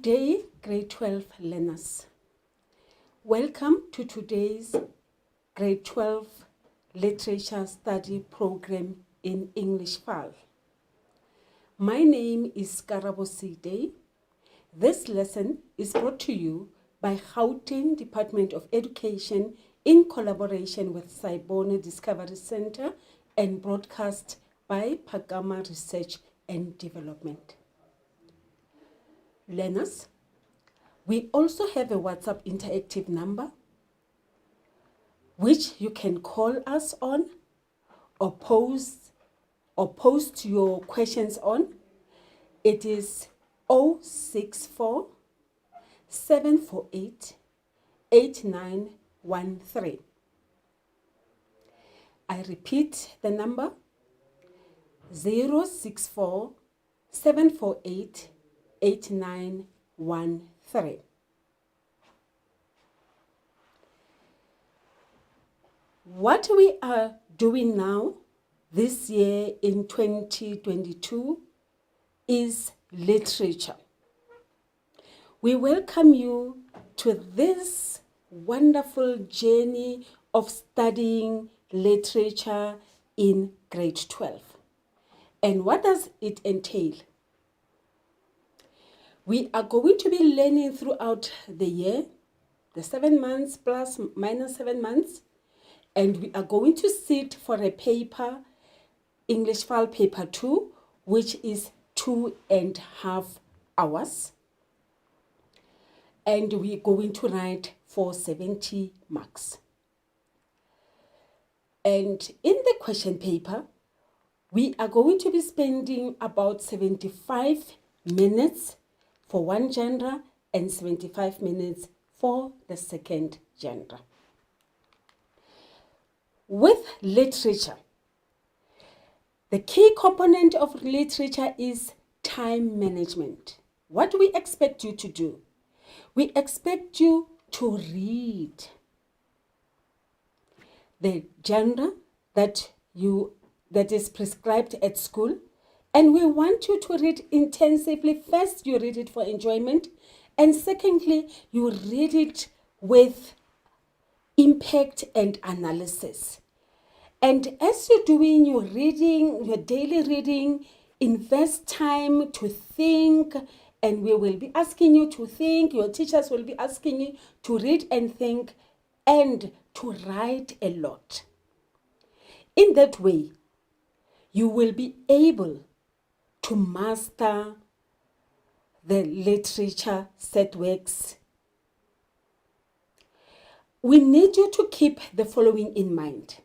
Good day, grade 12 learners. Welcome to today's grade 12 literature study program in English FAL. My name is Karabo Sidey. This lesson is brought to you by Gauteng Department of Education in collaboration with Sibone Discovery Center and broadcast by Pagama Research and Development. Learners, we also have a WhatsApp interactive number which you can call us on or post your questions on. It is 064 748 8913. I repeat the number 064 748 8913. What we are doing now this year in 2022 is literature. We welcome you to this wonderful journey of studying literature in grade 12. And what does it entail? We are going to be learning throughout the year, the 7 months plus minus 7 months, and we are going to sit for a paper, English FAL paper 2, which is 2.5 hours. And we're going to write for 70 marks. And in the question paper, we are going to be spending about 75 minutes for one genre and 75 minutes for the second genre. With literature, the key component of literature is time management. What do we expect you to do? We expect you to read the genre that is prescribed at school. And we want you to read intensively. First, you read it for enjoyment. And secondly, you read it with impact and analysis. And as you're doing your reading, your daily reading, invest time to think. And we will be asking you to think. Your teachers will be asking you to read and think and to write a lot. In that way, you will be able to master the literature set works. We need you to keep the following in mind.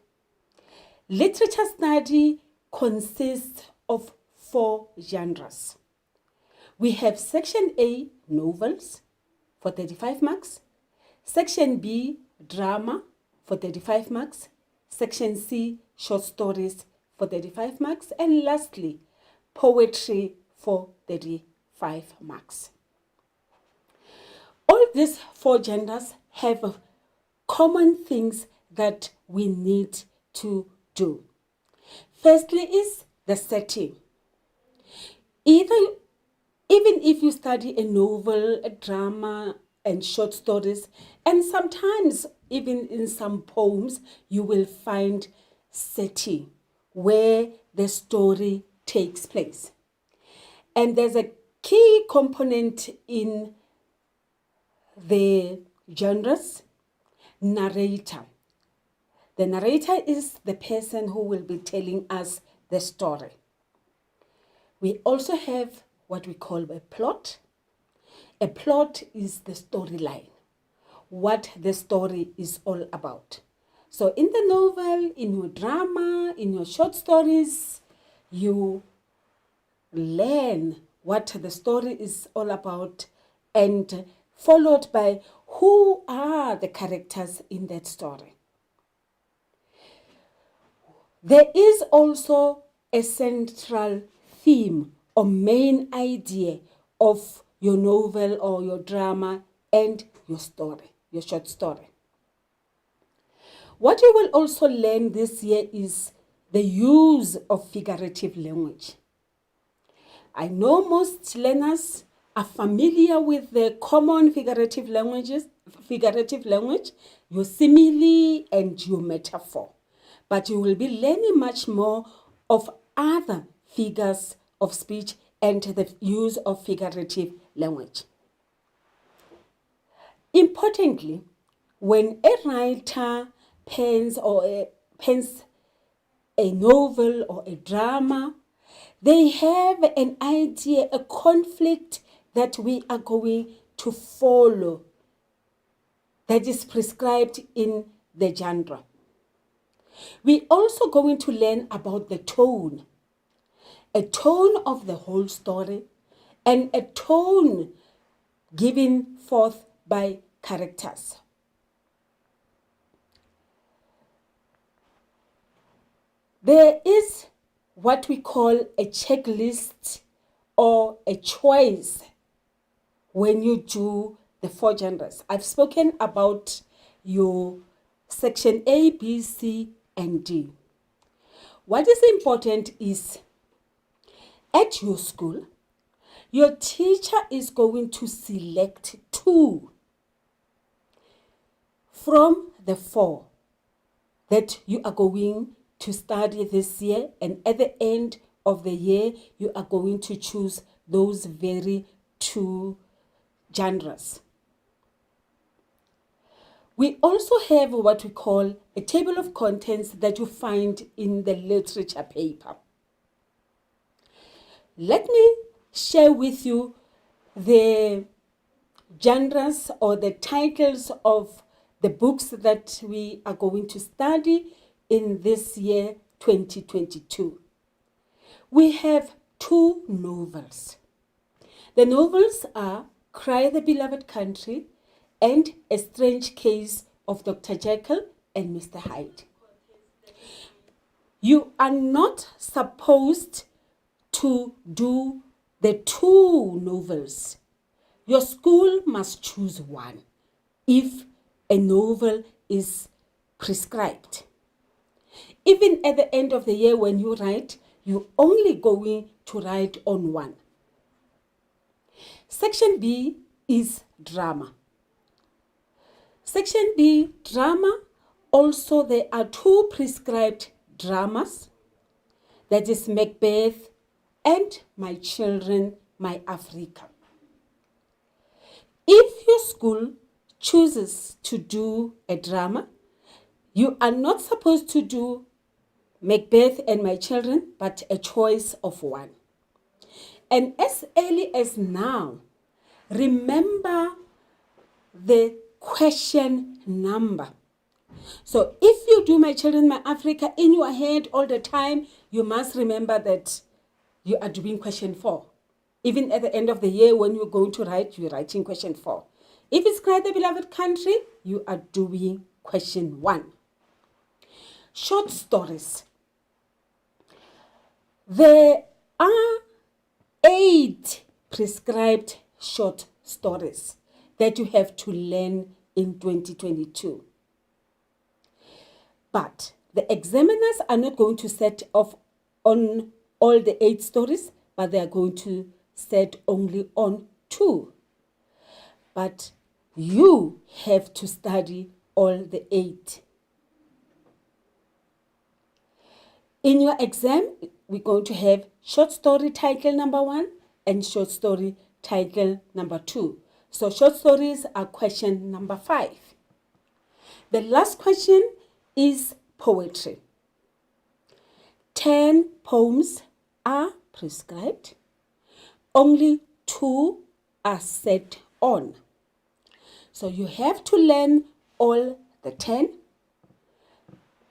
Literature study consists of 4 genres. We have Section A, novels, for 35 marks. Section B, drama, for 35 marks. Section C, short stories, for 35 marks. And lastly, poetry for 35 marks. All these 4 genres have common things that we need to do. Firstly is the setting. Even if you study a novel, a drama, and short stories, and sometimes even in some poems, you will find setting where the story takes place. And there's a key component in the genres, narrator. The narrator is the person who will be telling us the story. We also have what we call a plot. A plot is the storyline, what the story is all about. So in the novel, in your drama, in your short stories, you learn what the story is all about and followed by who are the characters in that story. There is also a central theme or main idea of your novel or your drama and your story, your short story. What you will also learn this year is the use of figurative language. I know most learners are familiar with the common figurative language, your simile and your metaphor. But you will be learning much more of other figures of speech and the use of figurative language. Importantly, when a writer pens a novel or a drama, they have an idea, a conflict that we are going to follow that is prescribed in the genre. We're also going to learn about the tone, a tone of the whole story, and a tone given forth by characters. There is what we call a checklist or a choice when you do the 4 genres. I've spoken about your section A, B, C, and D. What is important is at your school, your teacher is going to select 2 from the 4 that you are going to study this year, and at the end of the year, you are going to choose those very 2 genres. We also have what we call a table of contents that you find in the literature paper. Let me share with you the genres or the titles of the books that we are going to study in this year 2022. We have 2 novels. The novels are Cry the Beloved Country and A Strange Case of Dr. Jekyll and Mr. Hyde. You are not supposed to do the 2 novels. Your school must choose one if a novel is prescribed. Even at the end of the year when you write, you're only going to write on one. Section B is drama. Section B, drama, also there are 2 prescribed dramas. That is Macbeth and My Children, My Africa. If your school chooses to do a drama, you are not supposed to do Macbeth and My Children, but a choice of one. And as early as now, remember the question number. So if you do My Children, My Africa in your head all the time, you must remember that you are doing question 4. Even at the end of the year when you're going to write, you're writing question 4. If it's Cry the Beloved Country, you are doing question 1. Short stories. There are 8 prescribed short stories that you have to learn in 2022. But the examiners are not going to set off on all the 8 stories, but they are going to set only on 2. But you have to study all the 8. In your exam, we're going to have short story title number 1 and short story title number 2. So short stories are question number 5. The last question is poetry. 10 poems are prescribed. Only 2 are set on. So you have to learn all the 10.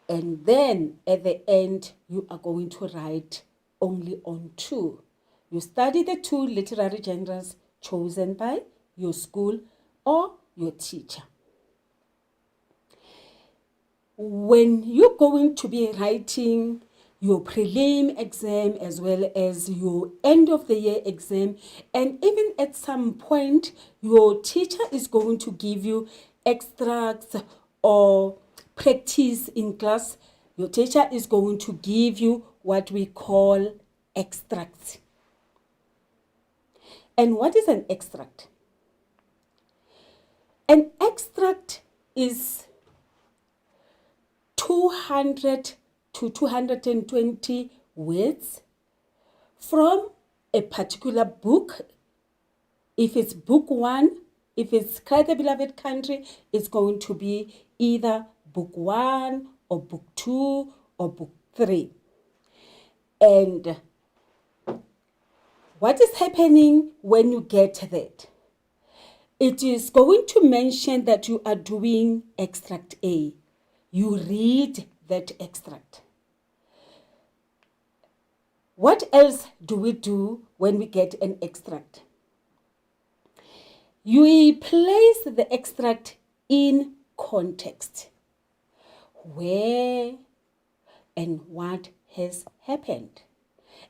And then at the end, you are going to write only on 2. You study the 2 literary genres chosen by your school or your teacher. When you're going to be writing your prelim exam as well as your end of the year exam, and even at some point, your teacher is going to give you extracts or practice in class. Your teacher is going to give you what we call extracts. And what is an extract? An extract is 200 to 220 words from a particular book. If it's book 1, if it's Cry the Beloved Country, it's going to be either book 1 or book 2 or book 3. And what is happening when you get that? It is going to mention that you are doing extract A. You read that extract. What else do we do when we get an extract? You place the extract in context. Where and what has happened?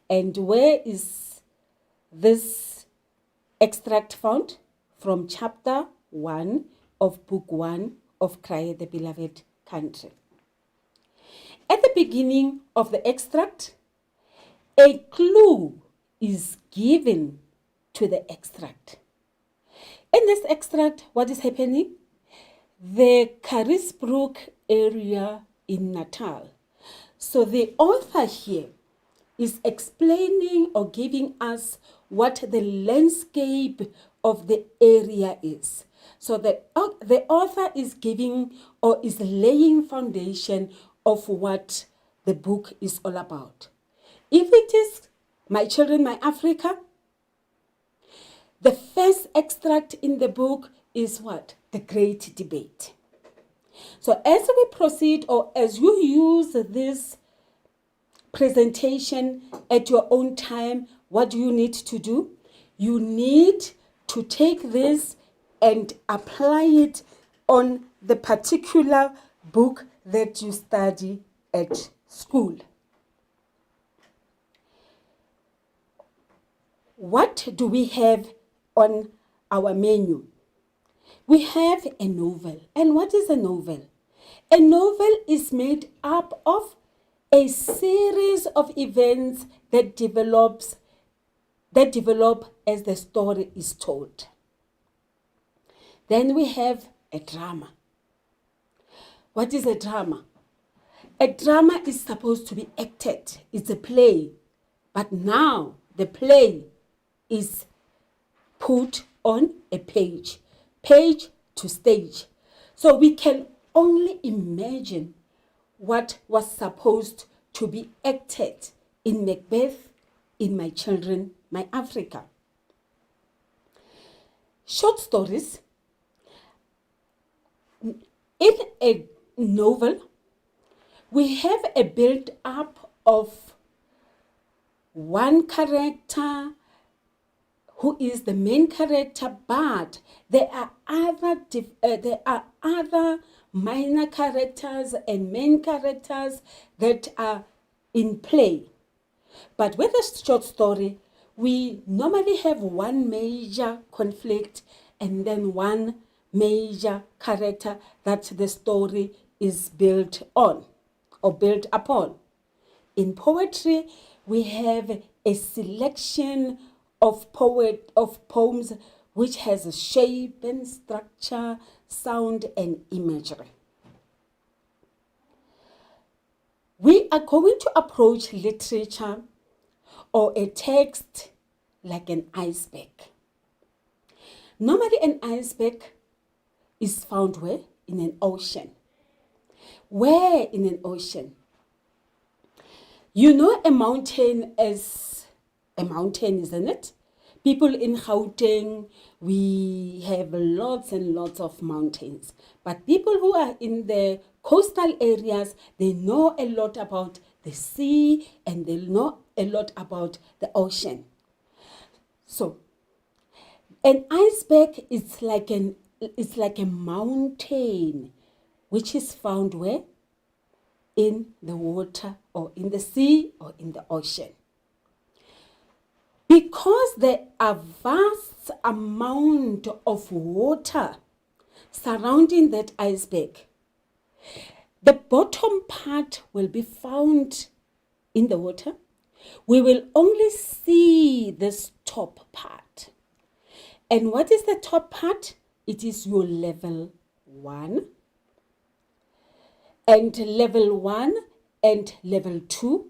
And where is this extract found? From chapter 1 of book 1 of Cry the Beloved Country. At the beginning of the extract, a clue is given to the extract. In this extract, what is happening? The Carisbrook area in Natal. So the author here is explaining or giving us what the landscape of the area is. So the author is giving or is laying foundation of what the book is all about. If it is My Children, My Africa, the first extract in the book is what? The Great Debate. So as we proceed, or as you use this presentation at your own time, what do you need to do? You need to take this and apply it on the particular book that you study at school. What do we have on our menu? We have a novel. And what is a novel? A novel is made up of a series of events that develop as the story is told. Then we have a drama. What is a drama? A drama is supposed to be acted. It's a play. But now the play is put on a page to stage. So we can only imagine what was supposed to be acted in Macbeth, in My Children, My Africa. Short stories. In a novel, we have a build-up of one character who is the main character, but there are other minor characters and main characters that are in play. But with a short story, we normally have one major conflict and then one major character that the story is built on or built upon. In poetry, we have a selection of poems which has a shape and structure, sound and imagery. We are going to approach literature or a text like an iceberg. Normally an iceberg is found where? In an ocean. Where in an ocean? You know a mountain is a mountain, isn't it? People in Gauteng, we have lots and lots of mountains. But people who are in the coastal areas, they know a lot about the sea and they know a lot about the ocean. So, an iceberg is like a mountain which is found where? In the water or in the sea or in the ocean. Because there are vast amount of water surrounding that iceberg, the bottom part will be found in the water. We will only see this top part. And what is the top part? It is your level 1. And level 1 and level 2.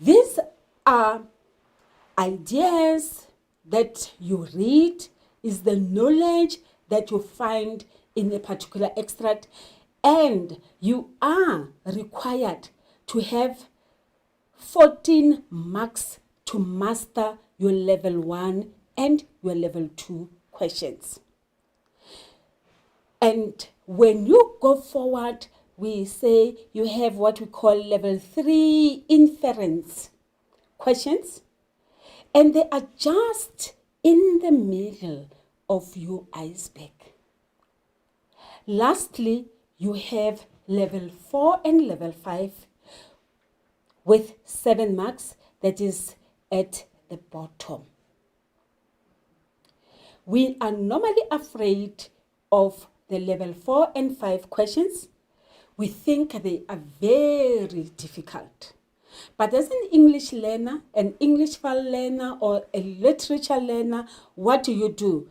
These are ideas that you read, is the knowledge that you find in a particular extract, and you are required to have 14 marks to master your level 1 and your level 2 questions. And when you go forward, we say you have what we call level 3 inference questions, and they are just in the middle of your iceberg. Lastly, you have level 4 and level 5 with 7 marks, that is at the bottom. We are normally afraid of the level 4 and 5 questions. We think they are very difficult. But as an English learner, an English file learner, or a literature learner, what do?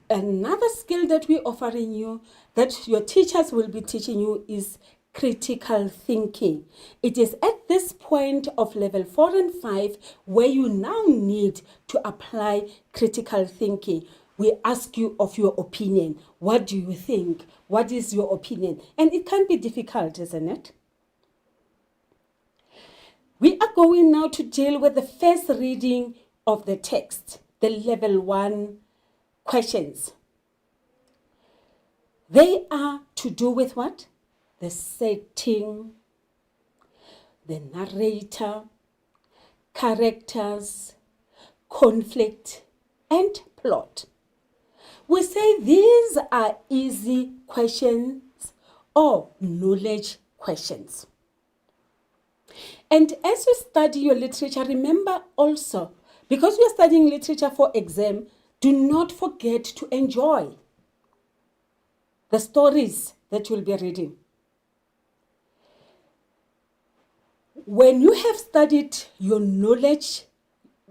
Another skill that we're offering you, that your teachers will be teaching you, is critical thinking. It is at this point of level 4 and 5 where you now need to apply critical thinking. We ask you of your opinion. What do you think? What is your opinion? And it can be difficult, isn't it? We are going now to deal with the first reading of the text, the level 1 questions. They are to do with what? The setting, the narrator, characters, conflict, and plot. We say these are easy questions or knowledge questions. And as you study your literature, remember also, because you are studying literature for exam, do not forget to enjoy the stories that you'll be reading. When you have studied your knowledge,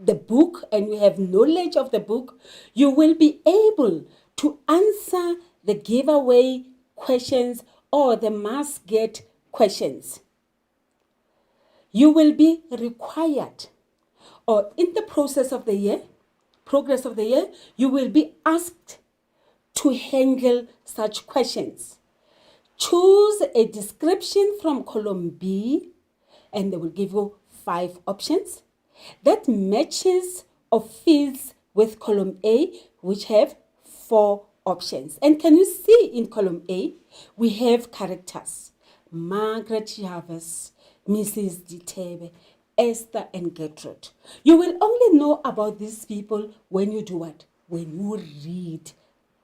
the book, and you have knowledge of the book, you will be able to answer the giveaway questions or the must get questions. You will be required, or in the progress of the year, you will be asked to handle such questions. Choose a description from column B, and they will give you 5 options that matches or fits with column A, which have 4 options. And can you see in column A, we have characters: Margaret Jarvis, Mrs. Ditebe, Esther, and Gertrude. You will only know about these people when you do what? When you read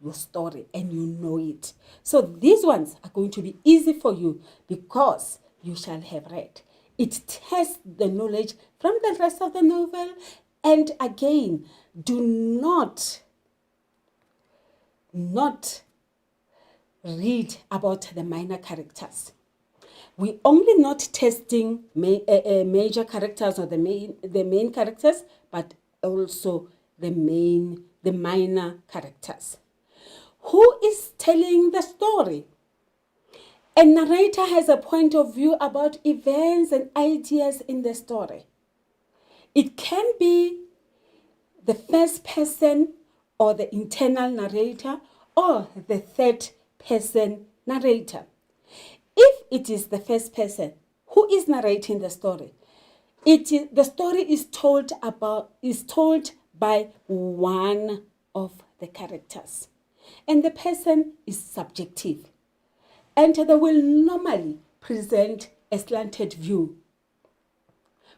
your story and you know it. So these ones are going to be easy for you because you shall have read. It tests the knowledge from the rest of the novel. And again, do not read about the minor characters. We only not testing major characters or the main characters, but also the minor characters. Who is telling the story? A narrator has a point of view about events and ideas in the story. It can be the first person or the internal narrator or the third person narrator. If it is the first person who is narrating the story, the story is told by one of the characters, and the person is subjective, and they will normally present a slanted view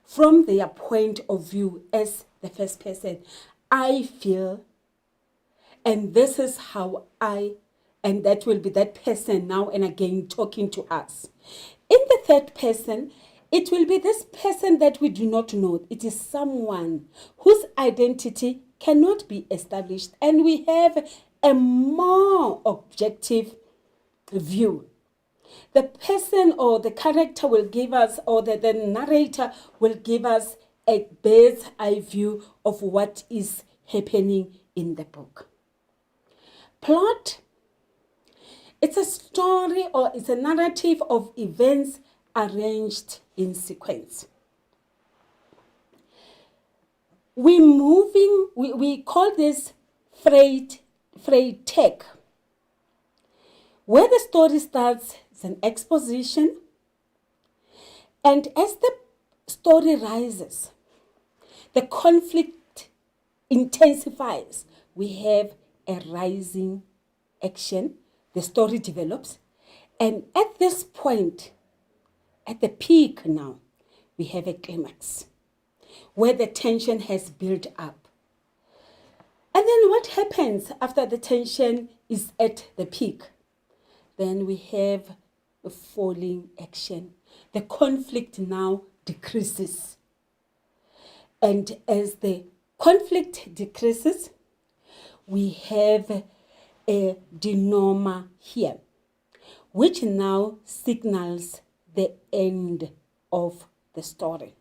from their point of view as the first person. I feel, and this is how and that will be that person now and again talking to us. In the third person, it will be this person that we do not know. It is someone whose identity cannot be established, and we have a more objective view. The person or the character will give us, or the narrator will give us a bird's eye view of what is happening in the book. Plot, it's a story or it's a narrative of events arranged in sequence. We call this freight tech. Where the story starts, it's an exposition. And as the story rises, the conflict intensifies. We have a rising action. The story develops. And at this point, at the peak now, we have a climax where the tension has built up. And then what happens after the tension is at the peak? Then we have a falling action. The conflict now decreases. And as the conflict decreases, we have a denouement here, which now signals the end of the story.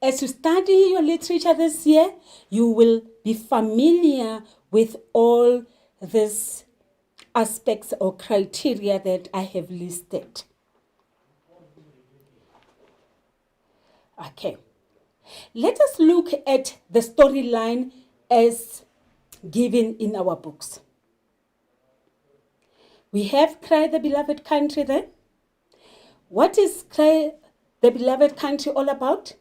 As you study your literature this year, you will be familiar with all these aspects or criteria that I have listed. Okay, let us look at the storyline as given in our books. We have Cry the Beloved Country there. What is Cry the Beloved Country all about?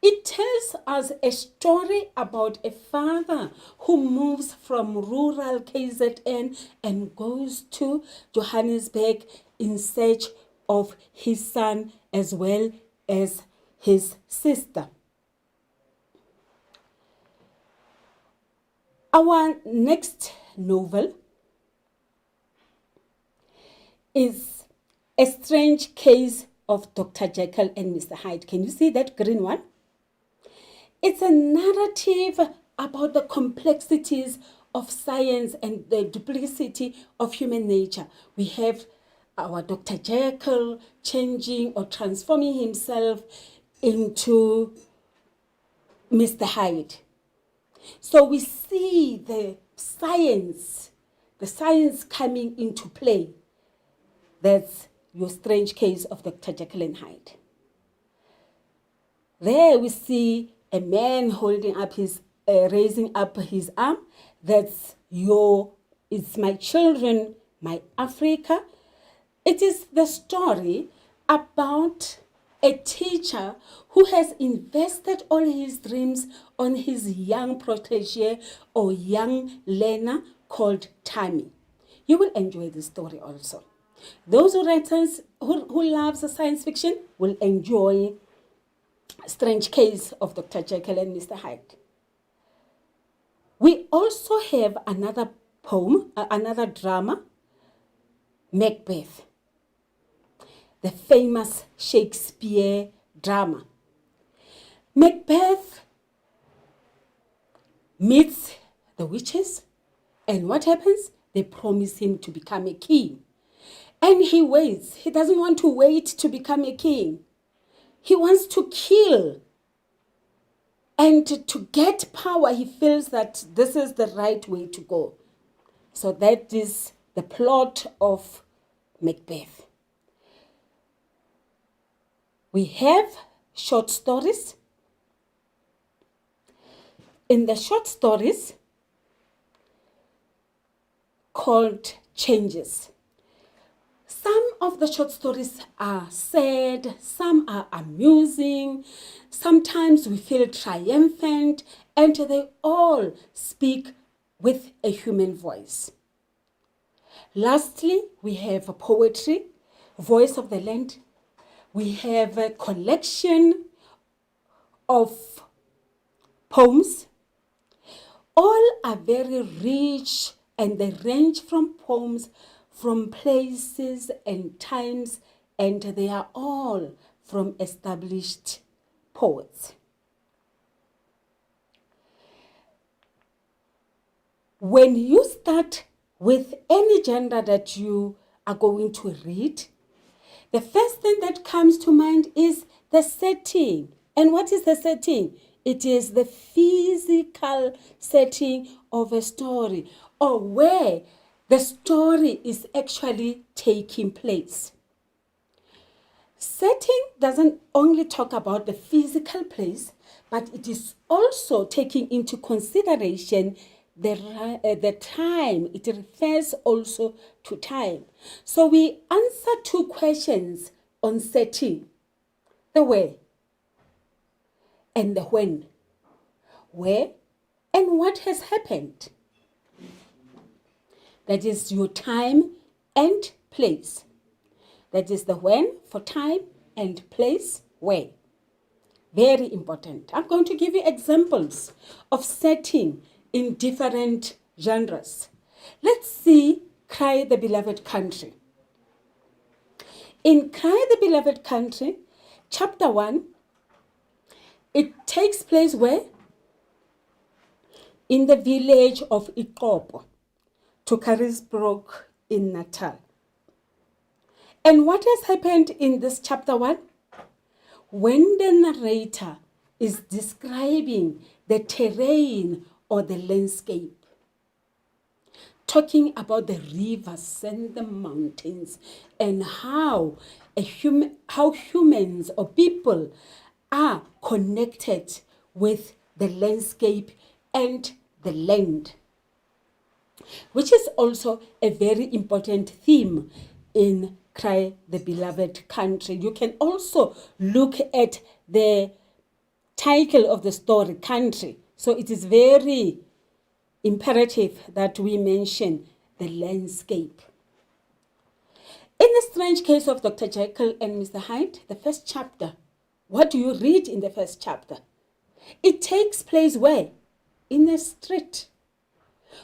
It tells us a story about a father who moves from rural KZN and goes to Johannesburg in search of his son as well as his sister. Our next novel is A Strange Case of Dr. Jekyll and Mr. Hyde. Can you see that green one? It's a narrative about the complexities of science and the duplicity of human nature. We have our Dr. Jekyll changing or transforming himself into Mr. Hyde. So we see the science coming into play. That's your strange case of Dr. Jekyll and Hyde. There we see a man holding up raising up his arm. That's it's my children, my Africa. It is the story about a teacher who has invested all his dreams on his young protege or young learner called Tammy. You will enjoy this story also. Those who love science fiction will enjoy Strange Case of Dr. Jekyll and Mr. Hyde. We also have another poem, another drama, Macbeth, the famous Shakespeare drama. Macbeth meets the witches, and what happens? They promise him to become a king. And he waits. He doesn't want to wait to become a king. He wants to kill. And to get power, he feels that this is the right way to go. So that is the plot of Macbeth. We have short stories. In the short stories called Changes, some of the short stories are sad, some are amusing, sometimes we feel triumphant, and they all speak with a human voice. Lastly, we have poetry, Voice of the Land. We have a collection of poems. All are very rich, and they range from poems from places and times, and they are all from established poets. When you start with any genre that you are going to read, the first thing that comes to mind is the setting. And what is the setting? It is the physical setting of a story or where the story is actually taking place. Setting doesn't only talk about the physical place, but it is also taking into consideration the time. It refers also to time. So we answer two questions on setting: the where and the when. Where and what has happened. That is your time and place. That is the when for time and place where. Very important. I'm going to give you examples of setting in different genres. Let's see Cry the Beloved Country. In Cry the Beloved Country, chapter 1, it takes place where? In the village of Ikopo, to Carisbrook in Natal. And what has happened in this chapter 1? When the narrator is describing the terrain or the landscape, talking about the rivers and the mountains and how humans or people are connected with the landscape and the land, which is also a very important theme in Cry the Beloved Country. You can also look at the title of the story, Country. So it is very imperative that we mention the landscape. In The Strange Case of Dr. Jekyll and Mr. Hyde, the first chapter, what do you read in the first chapter? It takes place where? In a street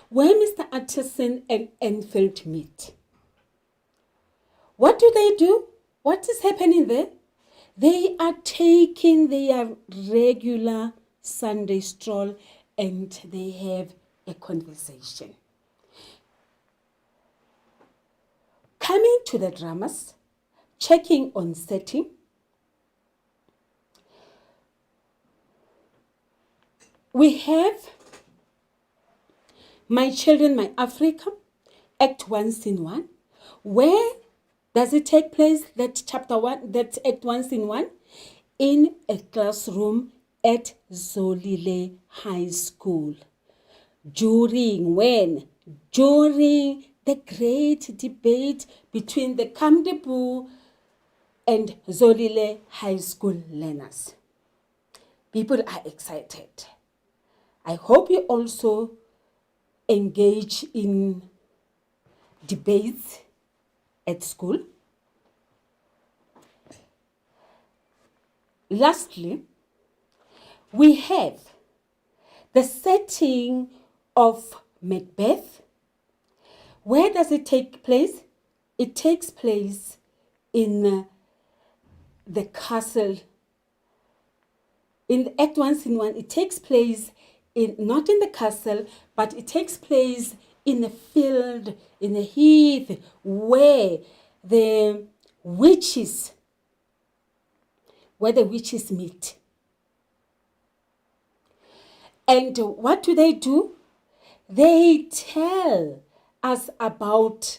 where Mr. Utterson and Enfield meet. What do? What is happening there? They are taking their regular Sunday stroll and they have a conversation. Coming to the dramas, checking on setting. We have My Children, My Africa, Act 1, Scene 1. Where does it take place, that chapter 1, that Act 1, Scene 1? In a classroom at Zolile High School. During when? During the great debate between the Kamdebu and Zolile High School learners. People are excited. I hope you also engage in debates at school. Lastly, we have the setting of Macbeth. Where does it take place? It takes place in the castle. In Act 1, Scene 1, it takes place not in the castle, but it takes place in a field, in a heath, where the witches meet. And what do? They tell us about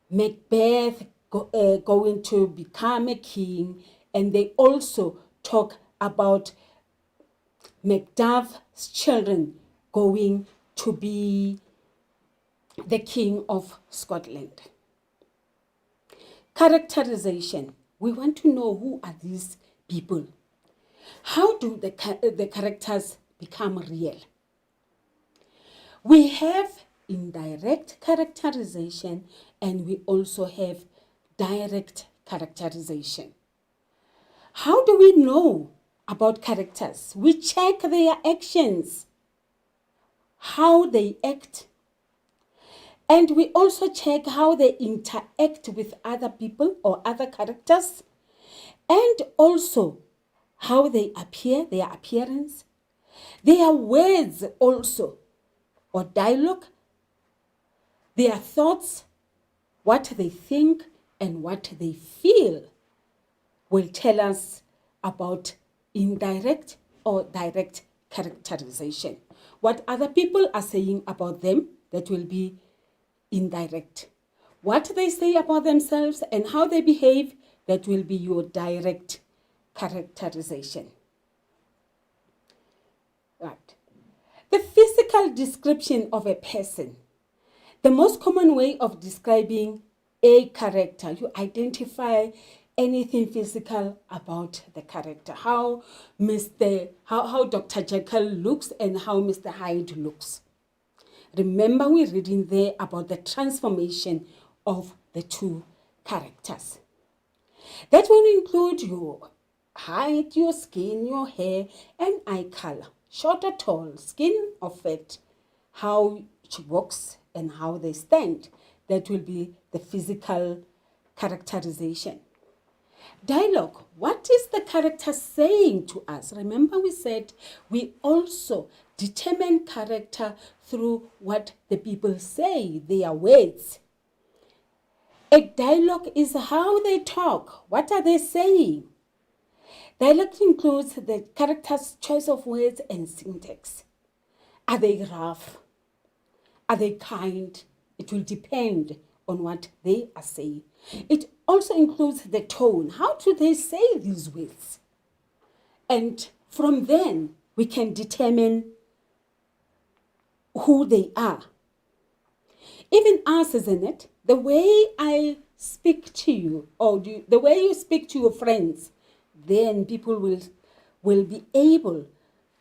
Macbeth going to become a king, and they also talk about Macduff's children going to be the King of Scotland. Characterization. We want to know, who are these people? How do the characters become real? We have indirect characterization and we also have direct characterization. How do we know about characters? We check their actions, how they act, and we also check how they interact with other people or other characters, and also how they appear, their appearance, their words also, or dialogue, their thoughts, what they think and what they feel will tell us about indirect or direct characterization. What other people are saying about them, that will be indirect. What they say about themselves and how they behave, that will be your direct characterization. Right. The physical description of a person. The most common way of describing a character, you identify anything physical about the character. How Dr. Jekyll looks and how Mr. Hyde looks. Remember, we're reading there about the transformation of the two characters. That will include your height, your skin, your hair, and eye color. Short or tall, skin or fat, how she walks and how they stand. That will be the physical characterization. Dialogue. What is the character saying to us? Remember, we said we also determine character through what the people say, their words. A dialogue is how they talk. What are they saying? Dialogue includes the character's choice of words and syntax. Are they rough? Are they kind? It will depend on what they are saying. It also includes the tone. How do they say these words? And from then, we can determine who they are. Even us, isn't it? The way I speak to you, or the way you speak to your friends, then people will be able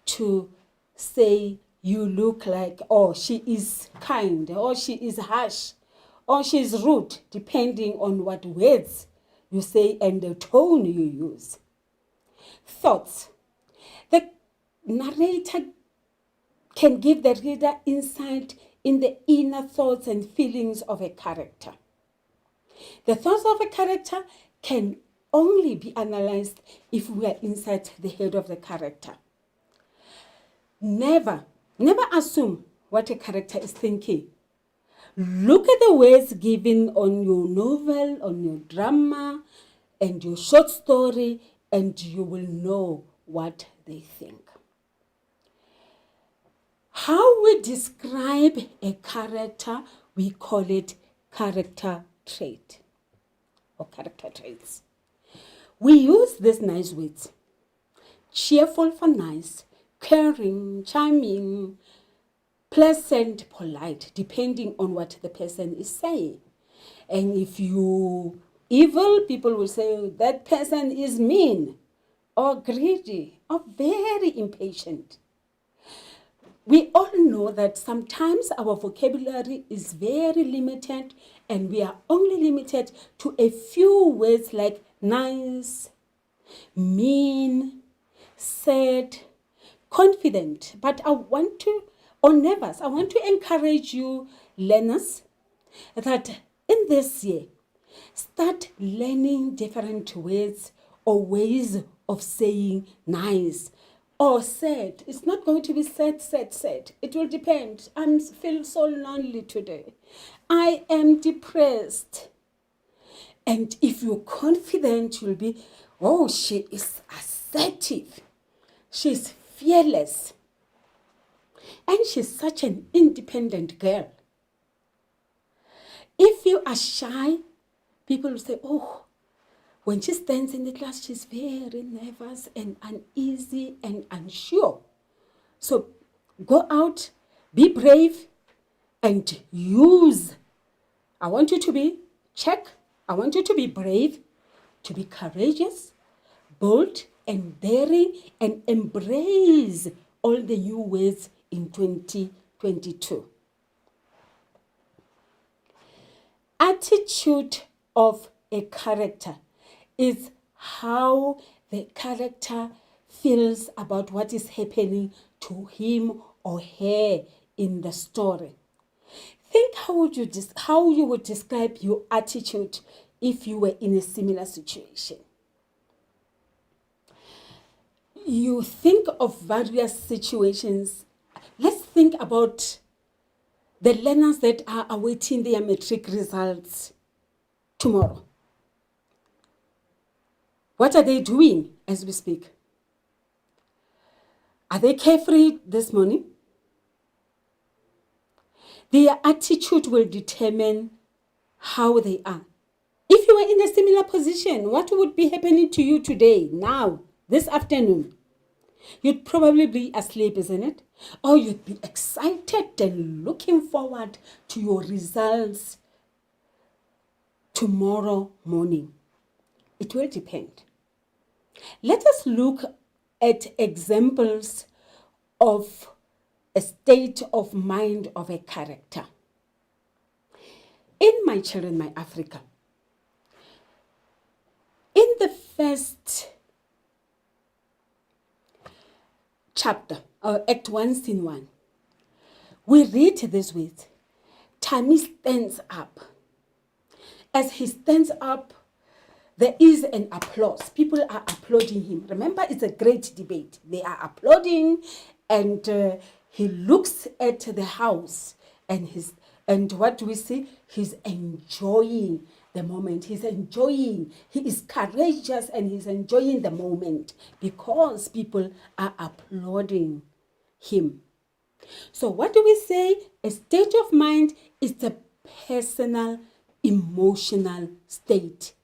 to say you look like, oh, she is kind, or she is harsh, or she is rude, depending on what words you say and the tone you use. Thoughts. The narrator can give the reader insight in the inner thoughts and feelings of a character. The thoughts of a character can only be analyzed if we are inside the head of the character. Never assume what a character is thinking. Look at the words given on your novel, on your drama, and your short story, and you will know what they think. How we describe a character, we call it character trait or character traits. We use these nice words: cheerful for nice, caring, charming, pleasant, polite, depending on what the person is saying. And if you evil, people will say that person is mean or greedy or very impatient. We all know that sometimes our vocabulary is very limited and we are only limited to a few words like nice, mean, sad, confident. But I want to encourage you learners that in this year, start learning different words or ways of saying nice or sad. It's not going to be sad. It will depend. I feel so lonely today. I am depressed. And if you're confident, you'll be, oh, she is assertive. She's fearless. And she's such an independent girl. If you are shy, people will say, oh, when she stands in the class, she's very nervous and uneasy and unsure. So go out, be brave, and use. I want you to be brave, to be courageous, bold, and daring, and embrace all the new words in 2022. Attitude of a character is how the character feels about what is happening to him or her in the story. Think how you would describe your attitude if you were in a similar situation. You think of various situations. Let's think about the learners that are awaiting their matric results tomorrow. What are they doing as we speak? Are they carefree this morning? Their attitude will determine how they are. If you were in a similar position, what would be happening to you today, now, this afternoon? You'd probably be asleep, isn't it? Or you'd be excited and looking forward to your results tomorrow morning. It will depend. Let us look at examples of a state of mind of a character. In My Children, My Africa, in the first chapter, Act 1, Scene 1, we read this with, Tammy stands up. As he stands up, there is an applause. People are applauding him. Remember, it's a great debate. They are applauding, and he looks at the house, and what do we see? He's enjoying the moment. He's enjoying. He is courageous and he's enjoying the moment because people are applauding him. So what do we say? A state of mind is the personal, emotional state.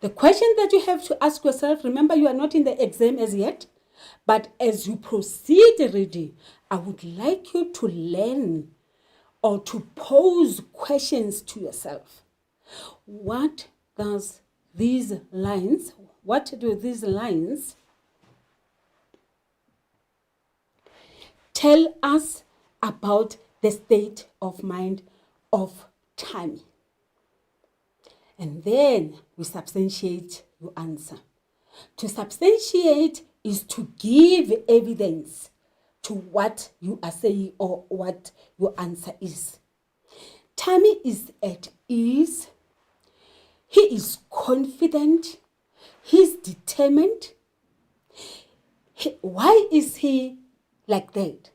The question that you have to ask yourself, remember you are not in the exam as yet, but as you proceed reading, I would like you to learn or to pose questions to yourself. What do these lines tell us about the state of mind of Tammy? And then we substantiate your answer. To substantiate is to give evidence to what you are saying or what your answer is. Tammy is at ease. He is confident. He's determined. Why is he like that?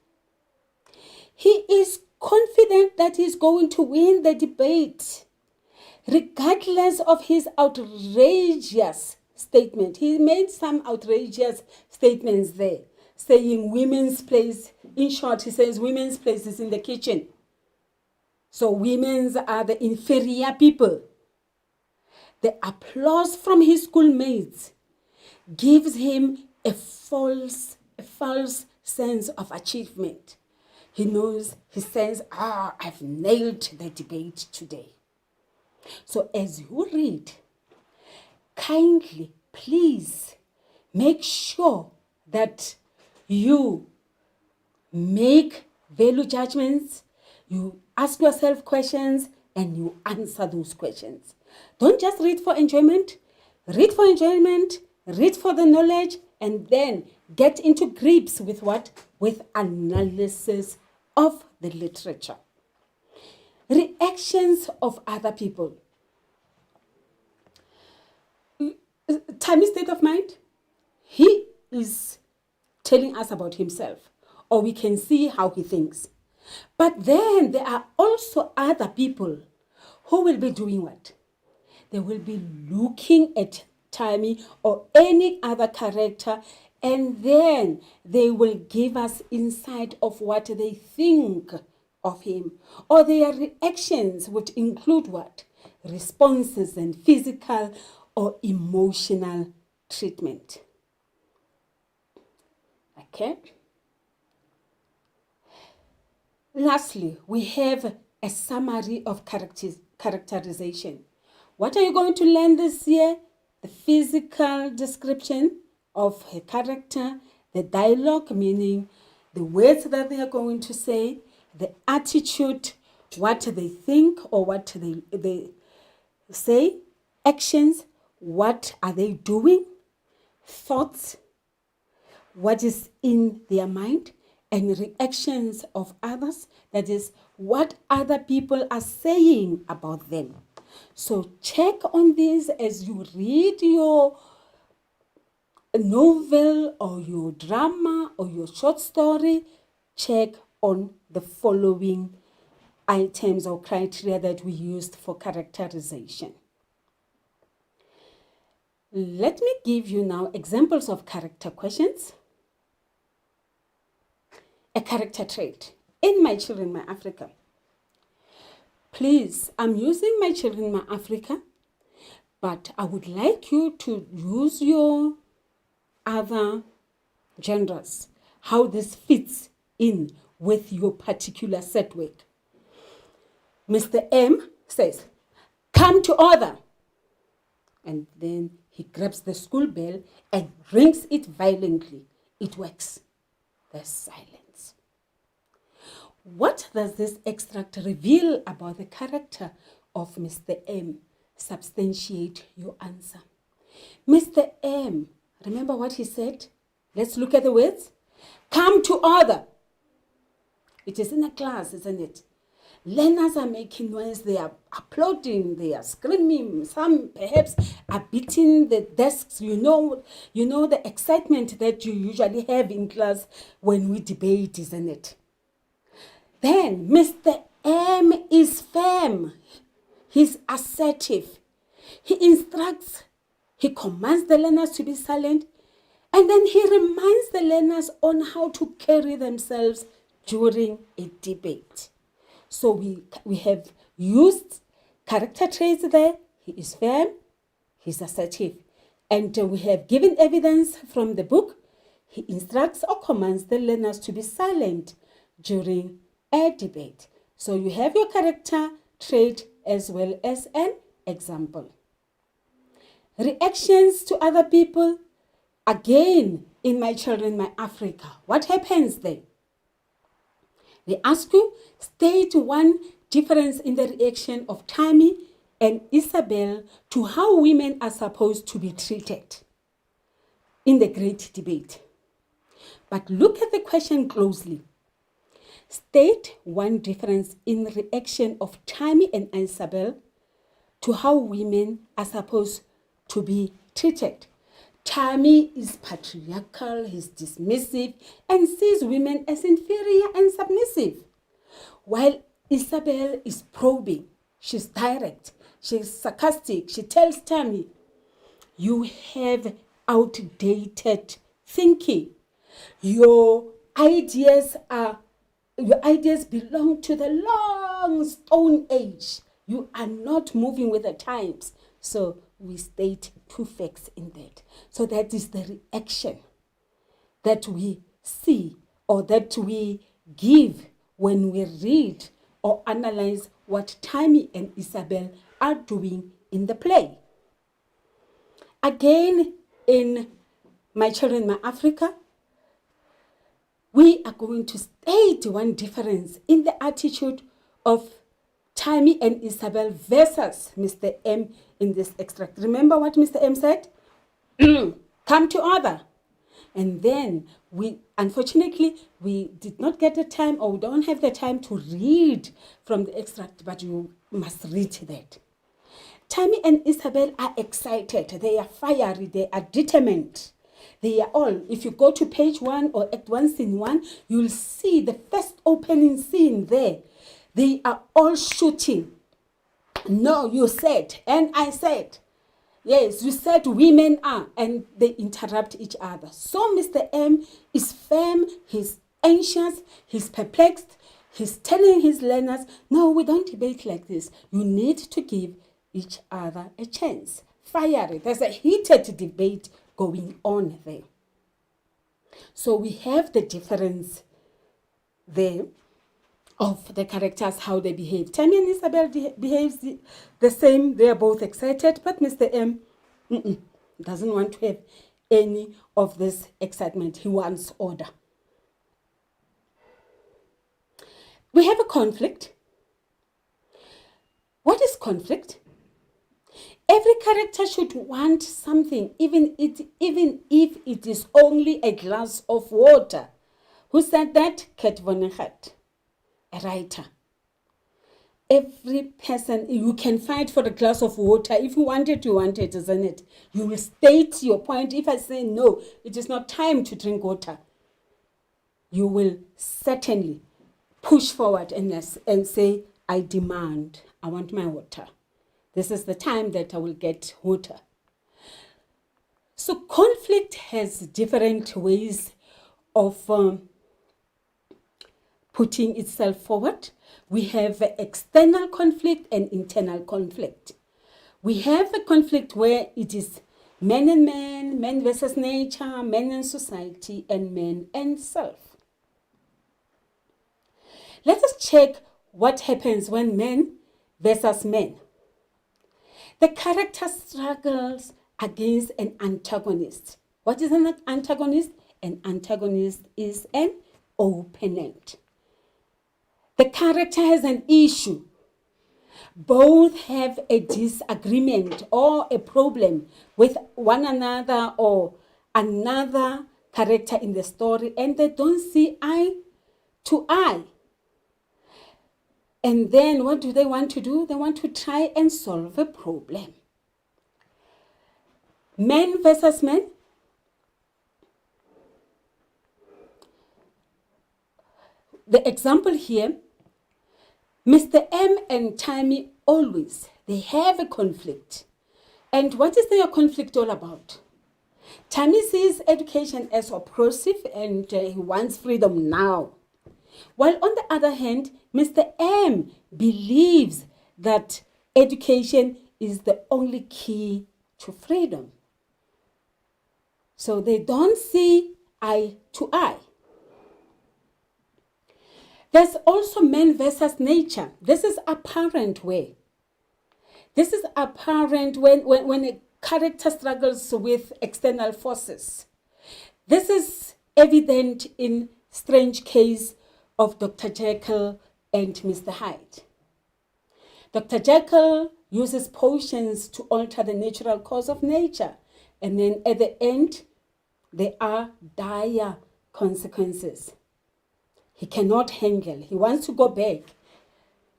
He is confident that he's going to win the debate, regardless of his outrageous statement. He made some outrageous statements there, saying women's place. In short, he says women's place is in the kitchen. So women's are the inferior people. The applause from his schoolmates gives him a false sense of achievement. He knows, he says, I've nailed the debate today. So as you read, kindly, please make sure that you make value judgments, you ask yourself questions, and you answer those questions. Don't just read for enjoyment. Read for enjoyment, read for the knowledge, and then get into grips with what? With analysis of the literature. Reactions of other people. Tammy's state of mind, he is telling us about himself, or we can see how he thinks. But then there are also other people who will be doing what? They will be looking at Tammy or any other character, and then they will give us insight of what they think of him, or their reactions would include what? Responses and physical or emotional treatment. Okay? Lastly, we have a summary of characterization. What are you going to learn this year? The physical description of a character, the dialogue, meaning the words that they are going to say, the attitude, what they think or what they say, actions, what are they doing, thoughts, what is in their mind, and reactions of others, that is, what other people are saying about them. So check on this as you read your novel or your drama or your short story. Check on the following items or criteria that we used for characterization. Let me give you now examples of character questions. a character trait in My Children, My Africa. Please, I'm using My Children, My Africa, but I would like you to use your other genders, how this fits in with your particular set work. Mr. M says, come to order. And then he grabs the school bell and rings it violently. It works. There's silence. What does this extract reveal about the character of Mr. M? Substantiate your answer. Mr. M, remember what he said? Let's look at the words. Come to order. It is in a class, isn't it? Learners are making noise, they are applauding, they are screaming, some perhaps are beating the desks. You know the excitement that you usually have in class when we debate, isn't it? Then Mr. M is firm, he's assertive, he instructs, he commands the learners to be silent, and then he reminds the learners on how to carry themselves during a debate. So we have used character traits there. He is firm, he's assertive. And we have given evidence from the book. He instructs or commands the learners to be silent during a debate. So you have your character trait as well as an example. Reactions to other people. Again, in My Children, My Africa. What happens there? They ask you, state one difference in the reaction of Tammy and Isabel to how women are supposed to be treated in the great debate. But look at the question closely. State one difference in reaction of Tammy and Isabel to how women are supposed to be treated. Tammy is patriarchal, he's dismissive, and sees women as inferior and submissive. While Isabel is probing, she's direct, she's sarcastic, she tells Tammy, you have outdated thinking. Your ideas belong to the long stone age. You are not moving with the times. So we state two facts in that. So that is the reaction that we see or that we give when we read or analyze what Tammy and Isabel are doing in the play. Again, in My Children, My Africa, we are going to state one difference in the attitude of Tammy and Isabel versus Mr. M in this extract. Remember what Mr. M said? Come to order. And then unfortunately, we did not get the time, or we don't have the time to read from the extract, but you must read that. Tammy and Isabel are excited. They are fiery. They are determined. They are all, if you go to page 1 or Act 1, Scene 1, you'll see the first opening scene there. They are all shooting. No, you said, and I said. Yes, you said women are, and they interrupt each other. So Mr. M is firm, he's anxious, he's perplexed, he's telling his learners, no, we don't debate like this. You need to give each other a chance. Fiery, there's a heated debate going on there. So we have the difference there of the characters, how they behave. Tammy and Isabel behaves the same. They are both excited, but Mr. M doesn't want to have any of this excitement. He wants order. We have a conflict. What is conflict? Every character should want something, even if it is only a glass of water. Who said that? Kurt Vonnegut, a writer. Every person, you can fight for a glass of water. If you want it, you want it, isn't it? You will state your point. If I say, no, it is not time to drink water, you will certainly push forward and say, I demand, I want my water. This is the time that I will get water. So conflict has different ways of putting itself forward. We have external conflict and internal conflict. We have a conflict where it is man and man, man versus nature, man and society, and man and self. Let us check what happens when man versus man. The character struggles against an antagonist. What is an antagonist? An antagonist is an opponent. The character has an issue. Both have a disagreement or a problem with one another or another character in the story, and they don't see eye to eye. And then what do they want to do? They want to try and solve a problem. Man versus man. The example here, Mr. M and Tammy always, they have a conflict. And what is their conflict all about? Tammy sees education as oppressive and he wants freedom now. While on the other hand, Mr. M believes that education is the only key to freedom. So they don't see eye to eye. There's also man versus nature. This is apparent where? This is apparent when a character struggles with external forces. This is evident in strange case of Dr. Jekyll and Mr. Hyde. Dr. Jekyll uses potions to alter the natural course of nature, and then at the end, there are dire consequences. He cannot handle. He wants to go back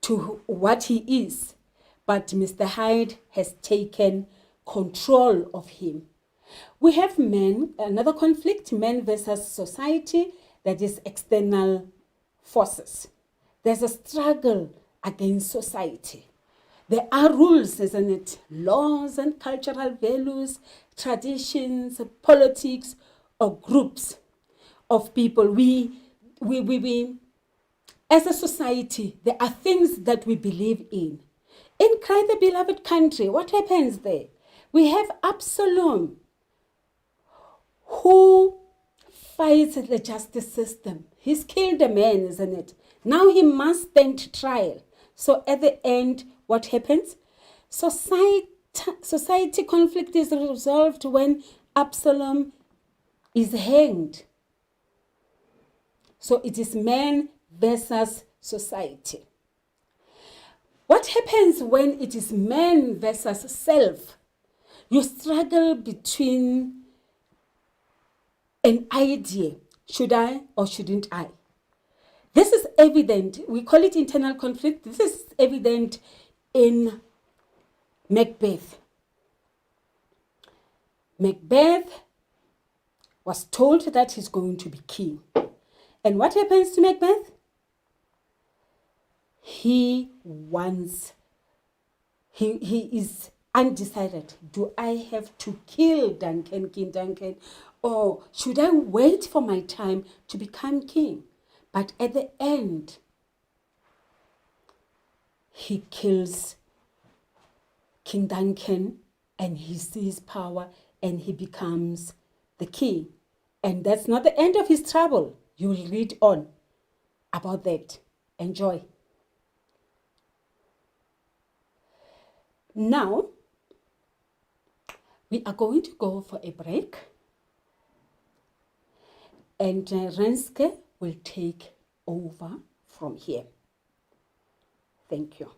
to what he is, but Mr. Hyde has taken control of him. We have men, another conflict, men versus society, that is external forces. There's a struggle against society. There are rules, isn't it? Laws and cultural values, traditions, politics, or groups of people. We as a society, there are things that we believe in. In Cry the Beloved Country, what happens there? We have Absalom, who fights the justice system. He's killed a man, isn't it? Now he must stand trial. So at the end, what happens? Society conflict is resolved when Absalom is hanged. So it is man versus society. What happens when it is man versus self? You struggle between an idea. Should I or shouldn't I? This is evident. We call it internal conflict. This is evident in Macbeth. Macbeth was told that he's going to be king. And what happens to Macbeth? He is undecided. Do I have to kill Duncan, King Duncan, or should I wait for my time to become king? But at the end, he kills King Duncan and he sees power and he becomes the king. And that's not the end of his trouble. You will read on about that. Enjoy. Now, we are going to go for a break. And Renske will take over from here. Thank you.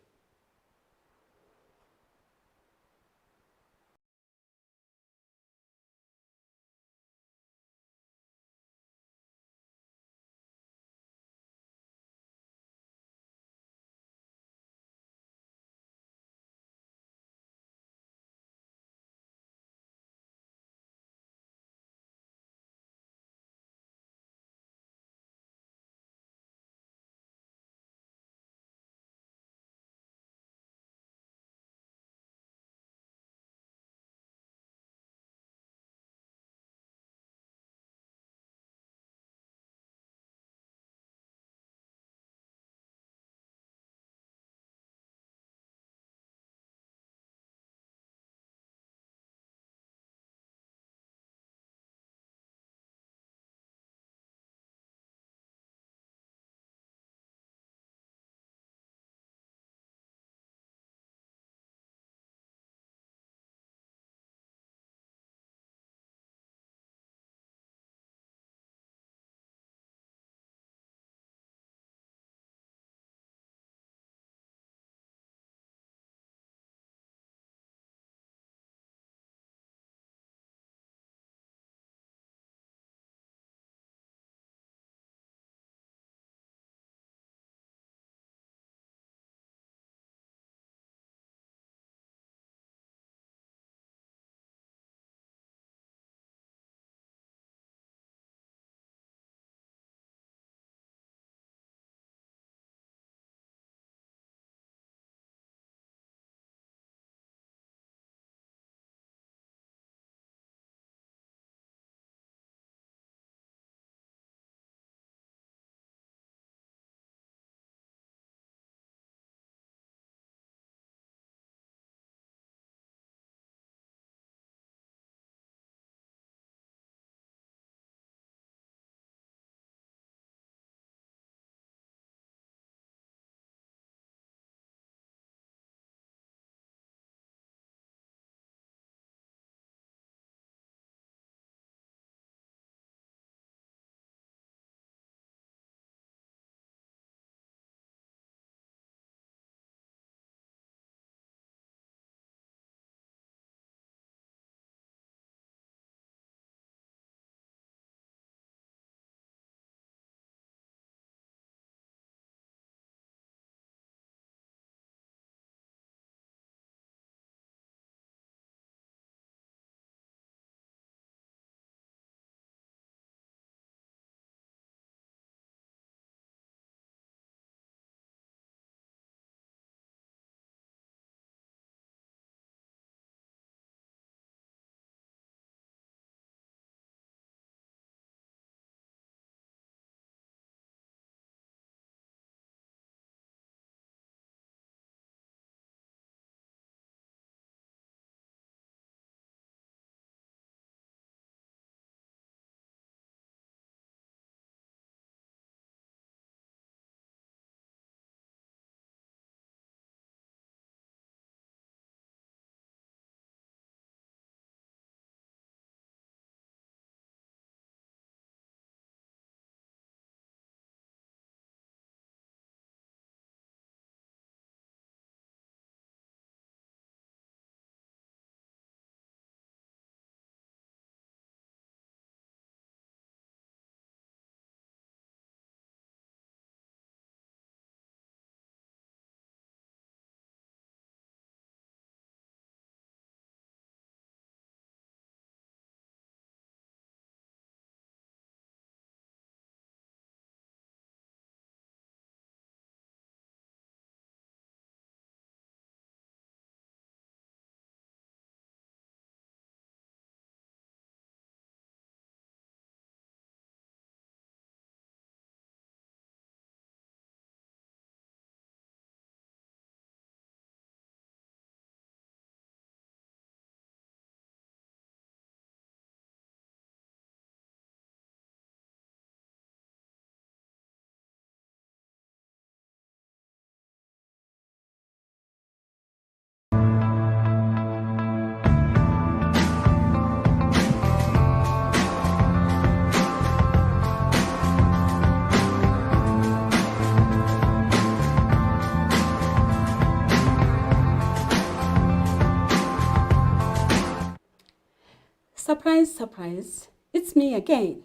Surprise, surprise, it's me again.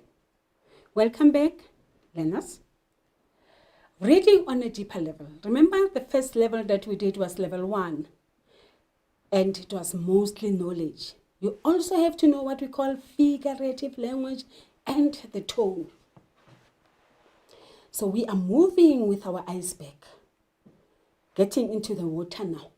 Welcome back, learners. Reading on a deeper level. Remember the first level that we did was level 1, and it was mostly knowledge. You also have to know what we call figurative language and the tone. So we are moving with our iceberg, getting into the water now.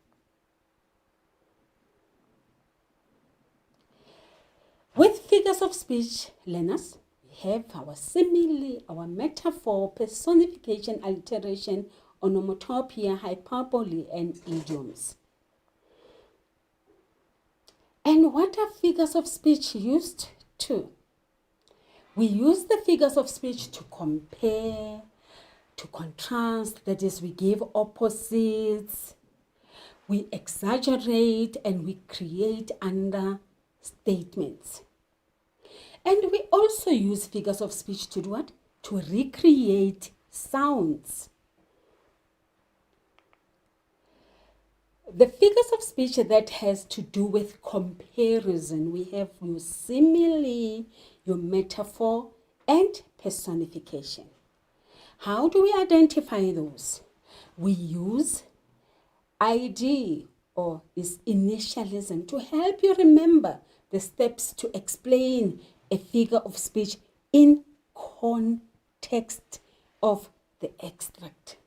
With figures of speech, learners, we have our simile, our metaphor, personification, alliteration, onomatopoeia, hyperbole, and idioms. And what are figures of speech used to? We use the figures of speech to compare, to contrast, that is, we give opposites, we exaggerate, and we create understatements. And we also use figures of speech to do what? To recreate sounds. The figures of speech that has to do with comparison, we have your simile, your metaphor, and personification. How do we identify those? We use ID, or is initialism, to help you remember the steps to explain a figure of speech in context of the extract.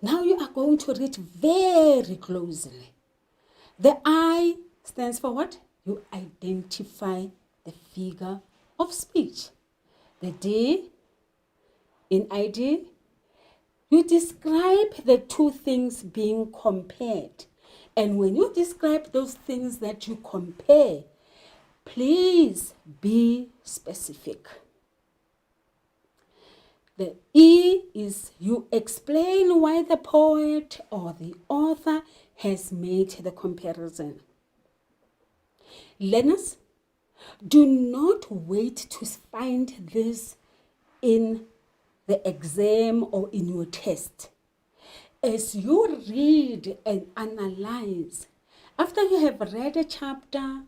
Now you are going to read very closely. The I stands for what? You identify the figure of speech. The D in ID, you describe the two things being compared. And when you describe those things that you compare, please be specific. The E is you explain why the poet or the author has made the comparison. Learners, do not wait to find this in the exam or in your test. As you read and analyze, after you have read a chapter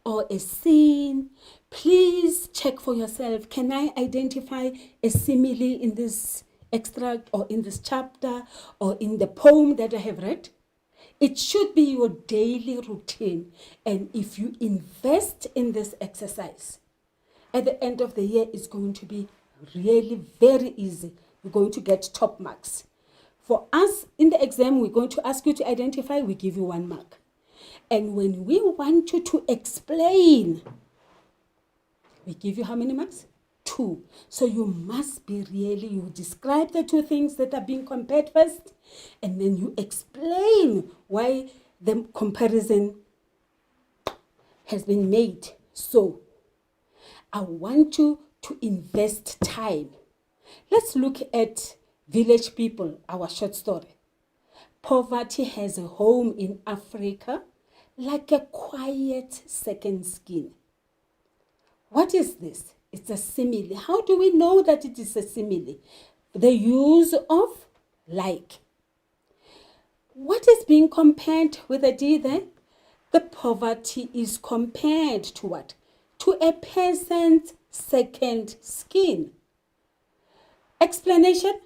or a scene, please check for yourself. Can I identify a simile in this extract or in this chapter or in the poem that I have read? It should be your daily routine. And if you invest in this exercise, at the end of the year, it's going to be really very easy. You're going to get top marks. For us, in the exam, we're going to ask you to identify, we give you 1 mark. And when we want you to explain, we give you how many marks? 2. So you must be you describe the two things that are being compared first, and then you explain why the comparison has been made. So I want you to invest time. Let's look at Village People, our short story. Poverty has a home in Africa like a quiet second skin. What is this? It's a simile. How do we know that it is a simile? The use of like. What is being compared with a D there? The poverty is compared to what? To a peasant's second skin. Explanation?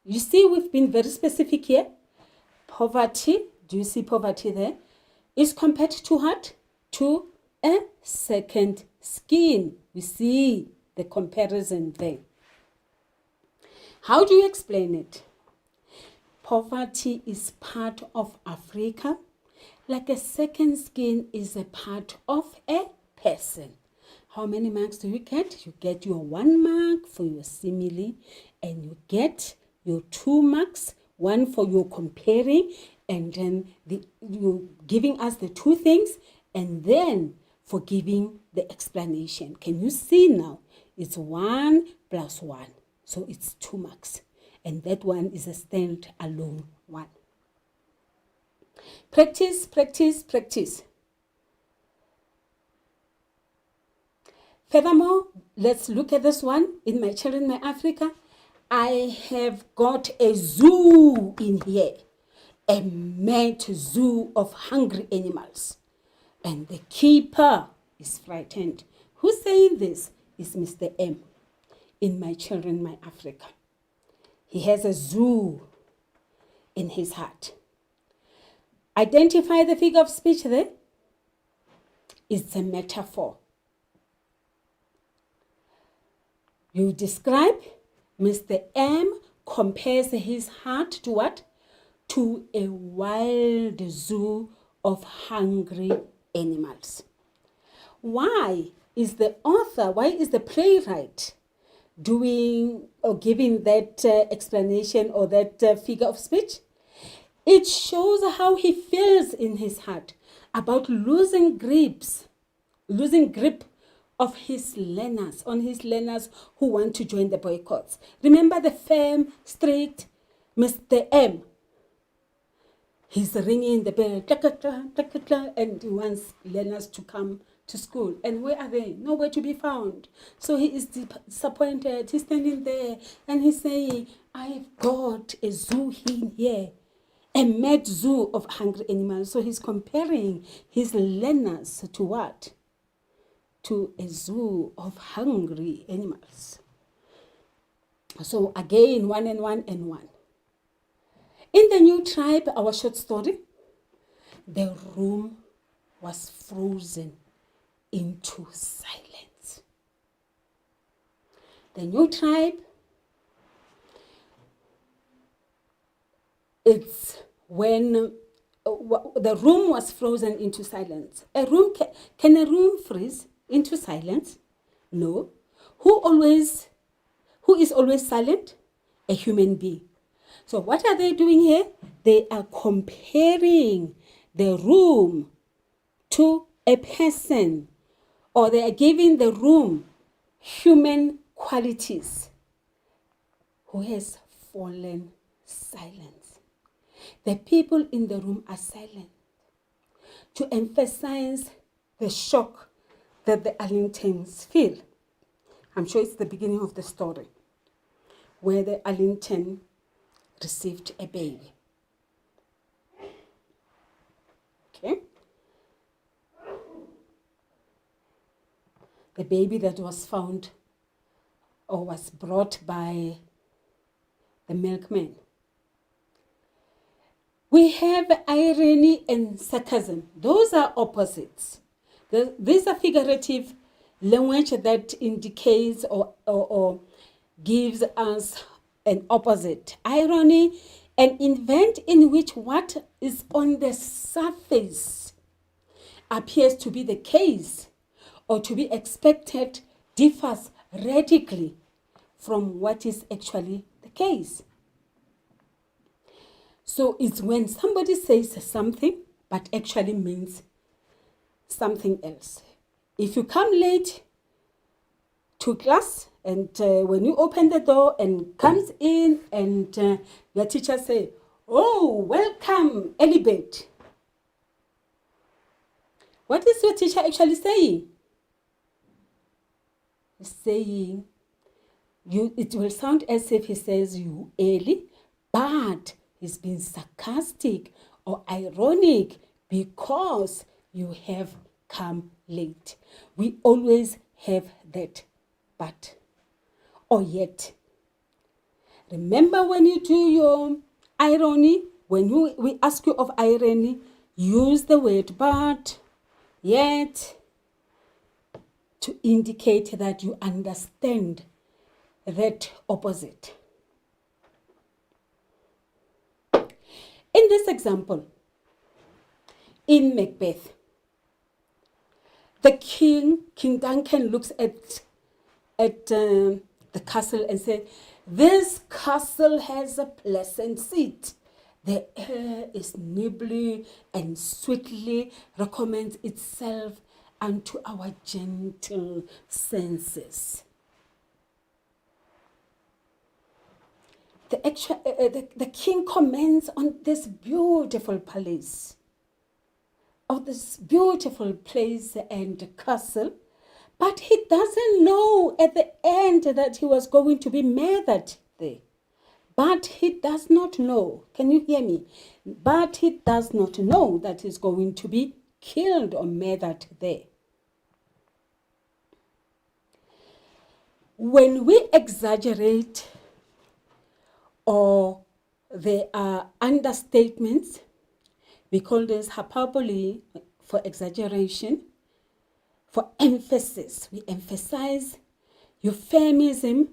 You see, we've been very specific here. Poverty, do you see poverty there? Is compared to what? To a second skin. We see the comparison there. How do you explain it? Poverty is part of Africa, like a second skin is a part of a person. How many marks do you get? You get your 1 mark for your simile, and you get your 2 marks, 1 for your comparing, and then you giving us the two things, and then for giving the explanation. Can you see now? It's 1 plus 1. So it's 2 marks. And that one is a stand-alone one. Practice, practice, practice. Furthermore, let's look at this one. In My Children, My Africa, I have got a zoo in here. A mad zoo of hungry animals. And the keeper is frightened. Who's saying this? Is Mr. M in My Children, My Africa. He has a zoo in his heart. Identify the figure of speech there. It's a metaphor. You describe Mr. M compares his heart to what? To a wild zoo of hungry animals. Why is the playwright doing or giving that explanation or that figure of speech? It shows how he feels in his heart about losing grip of his learners, on his learners who want to join the boycotts. Remember the firm, strict Mr. M. He's ringing the bell, and he wants learners to come to school. And where are they? Nowhere to be found. So he is disappointed. He's standing there and he's saying, I've got a zoo in here, a mad zoo of hungry animals. So he's comparing his learners to what? To a zoo of hungry animals. So again, 1 and 1 and 1. In The New Tribe, our short story, the room was frozen into silence. The New Tribe, it's when the room was frozen into silence. Can a room freeze into silence? No. Who is always silent? A human being. So what are they doing here? They are comparing the room to a person, or they are giving the room human qualities who has fallen silent. The people in the room are silent to emphasize the shock that the Allingtons feel. I'm sure it's the beginning of the story where the Allington received a baby. Okay? The baby that was found or was brought by the milkman. We have irony and sarcasm. Those are opposites. These are figurative language that indicates or gives us an opposite. Irony, an event in which what is on the surface appears to be the case or to be expected differs radically from what is actually the case. So it's when somebody says something but actually means something else. If you come late to class and when you open the door and comes in and your teacher say, "Oh, welcome, Elibet." What is your teacher actually saying? He's saying, it will sound as if he says you early, but he's being sarcastic or ironic because you have come late. We always have that but or yet. Remember when you do your irony, when we ask you of irony, use the word but, yet, to indicate that you understand that opposite. In this example, in Macbeth, the King Duncan, looks at the castle and said, "This castle has a pleasant seat. The air is nimbly and sweetly recommends itself unto our gentle senses." The king comments on this beautiful palace, of this beautiful place and castle, but he doesn't know at the end that he was going to be murdered there. But he does not know. Can you hear me? But he does not know that he's going to be killed or murdered there. When we exaggerate or there are understatements, we call this hyperbole for exaggeration. For emphasis, we emphasize. Euphemism,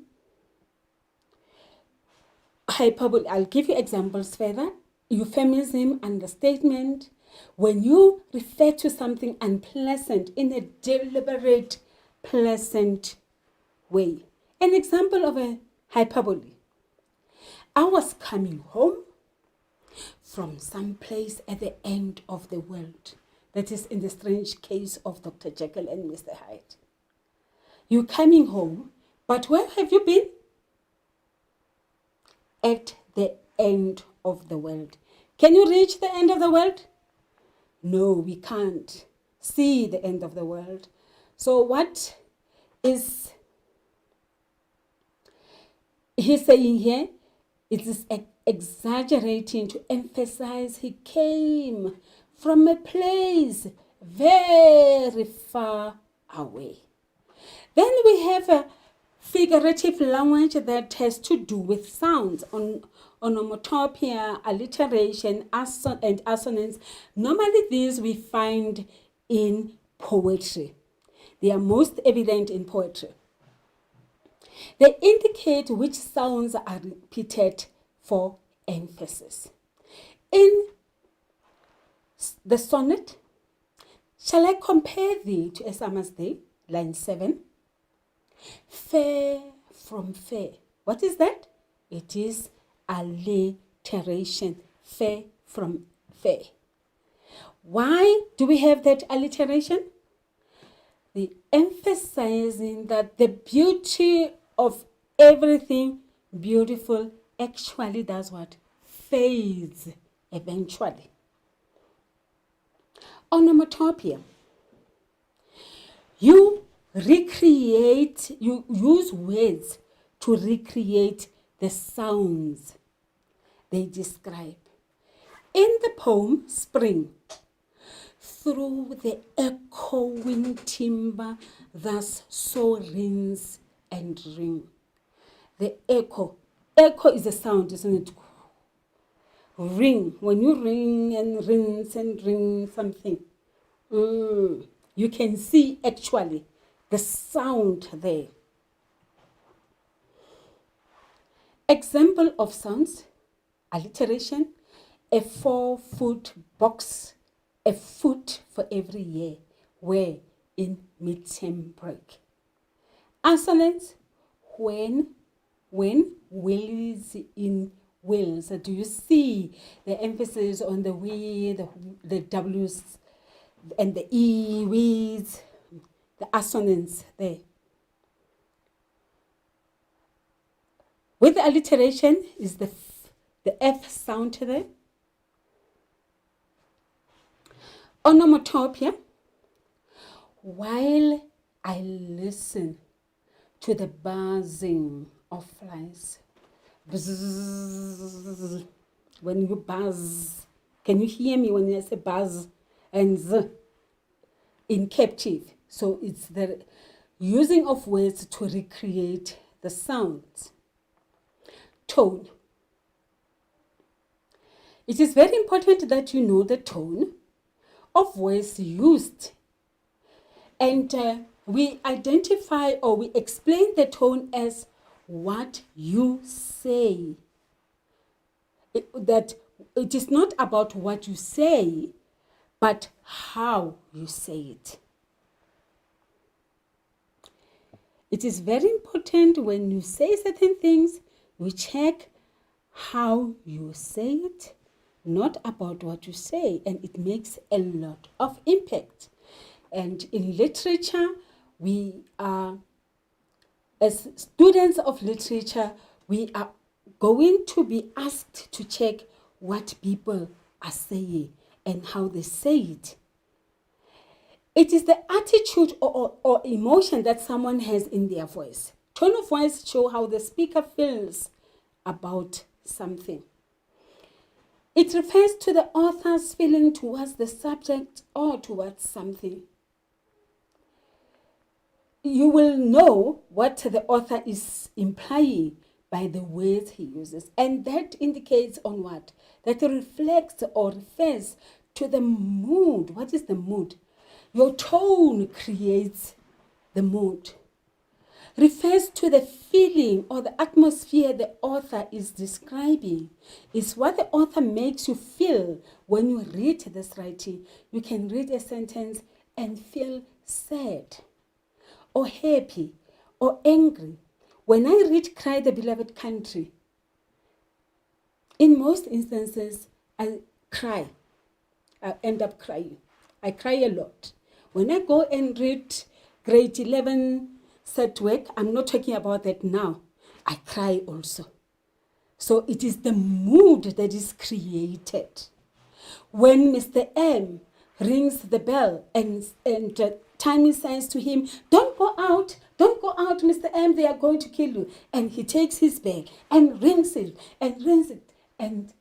hyperbole. I'll give you examples further. Euphemism, understatement. When you refer to something unpleasant in a deliberate, pleasant way. An example of a hyperbole. I was coming home from some place at the end of the world. That is in the strange case of Dr. Jekyll and Mr. Hyde. You're coming home, but where have you been? At the end of the world. Can you reach the end of the world? No, we can't see the end of the world. So what is he saying here? It is exaggerating to emphasize he came from a place very far away. Then we have a figurative language that has to do with sounds, onomatopoeia, alliteration, and assonance. Normally these we find in poetry. They are most evident in poetry. They indicate which sounds are repeated for emphasis. In the sonnet, shall I compare thee to a summer's day? Line 7. Fair from fair. What is that? It is alliteration. Fair from fair. Why do we have that alliteration? The emphasizing that the beauty of everything beautiful actually does what? Fades eventually. Onomatopoeia. You use words to recreate the sounds they describe. In the poem Spring, through the echoing timber, thus so rings and ring. The echo is a sound, isn't it? Ring, when you ring and ring something, you can see actually the sound there. Example of sounds, alliteration, a 4-foot box, a foot for every year, where in mid-term break. Assonance, when, wills in wills. Do you see the emphasis on the we, the W's, and the E, we's, the assonance there. With the alliteration is the F sound there. Onomatopoeia. While I listen to the buzzing of flies. Buzz. When you buzz, can you hear me when I say buzz and z in captive? So it's the using of words to recreate the sounds. Tone. It is very important that you know the tone of voice used. And we identify or we explain the tone as what you say. That it is not about what you say, but how you say it. It is very important when you say certain things, you check how you say it, not about what you say, and it makes a lot of impact. And in literature, we are, as students of literature, we are going to be asked to check what people are saying and how they say it. It is the attitude or emotion that someone has in their voice. Tone of voice show how the speaker feels about something. It refers to the author's feeling towards the subject or towards something. you will know what the author is implying by the words he uses. And that indicates on what? That it reflects or refers to the mood. What is the mood? Your tone creates the mood. Refers to the feeling or the atmosphere the author is describing. It's what the author makes you feel when you read this writing. You can read a sentence and feel sad or happy or angry. When I read Cry the Beloved Country, in most instances, I cry. I end up crying. I cry a lot. When I go and read grade 11 set work, I'm not talking about that now. I cry also. So it is the mood that is created. When Mr. M rings the bell and Tammy says to him, don't go out, Mr. M, they are going to kill you. And he takes his bag and rings it. And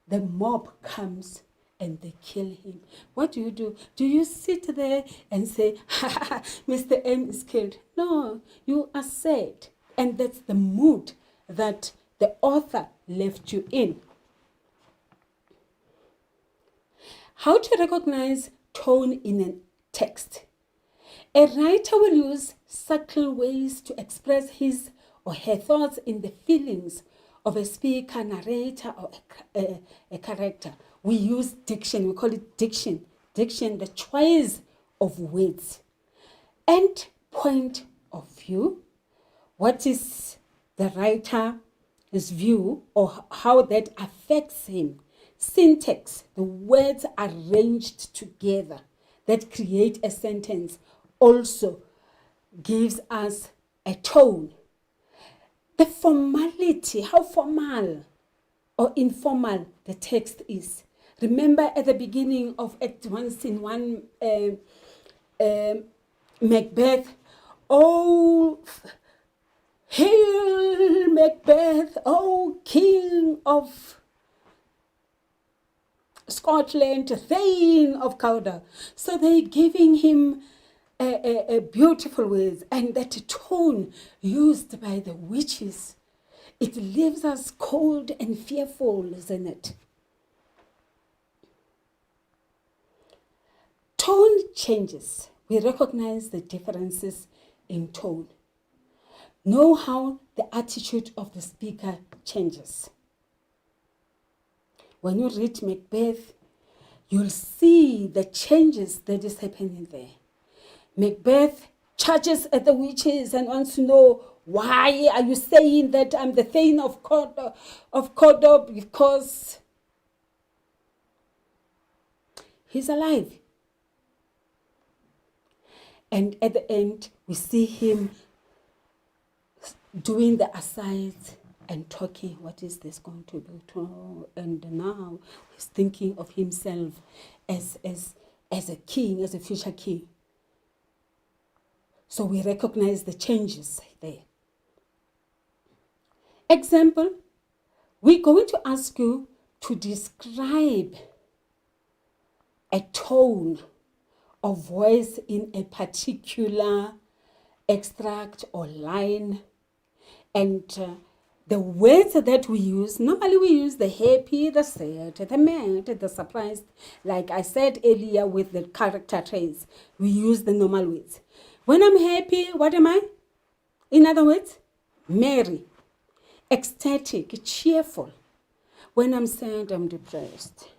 the mob comes and they kill him. What do? Do you sit there and say, Mr. M is killed? No, you are sad. And that's the mood that the author left you in. How to recognize tone in a text? A writer will use subtle ways to express his or her thoughts in the feelings of a speaker, narrator, or a character. We use diction. We call it diction. Diction, the choice of words. And point of view. What is the writer's view or how that affects him? Syntax, the words arranged together that create a sentence, also gives us a tone. The formality, how formal or informal the text is. Remember at the beginning of Act 1, Scene 1, Macbeth, oh, hail Macbeth, oh, King of Scotland, Thane of Cawdor. So they're giving him a beautiful words, and that tone used by the witches, it leaves us cold and fearful, isn't it? Tone changes. We recognize the differences in tone. Know how the attitude of the speaker changes. When you read Macbeth, you'll see the changes that is happening there. Macbeth charges at the witches and wants to know, why are you saying that I'm the Thane of Cawdor? Because he's alive. And at the end, we see him doing the asides and talking, what is this going to be? And now he's thinking of himself as a king, as a future king. So we recognize the changes there. Example, we're going to ask you to describe a tone of voice in a particular extract or line. And the words that we use, normally we use the happy, the sad, the mad, the surprised. Like I said earlier with the character traits, we use the normal words. When I'm happy, what am I? In other words, merry, ecstatic, cheerful. When I'm sad, I'm depressed.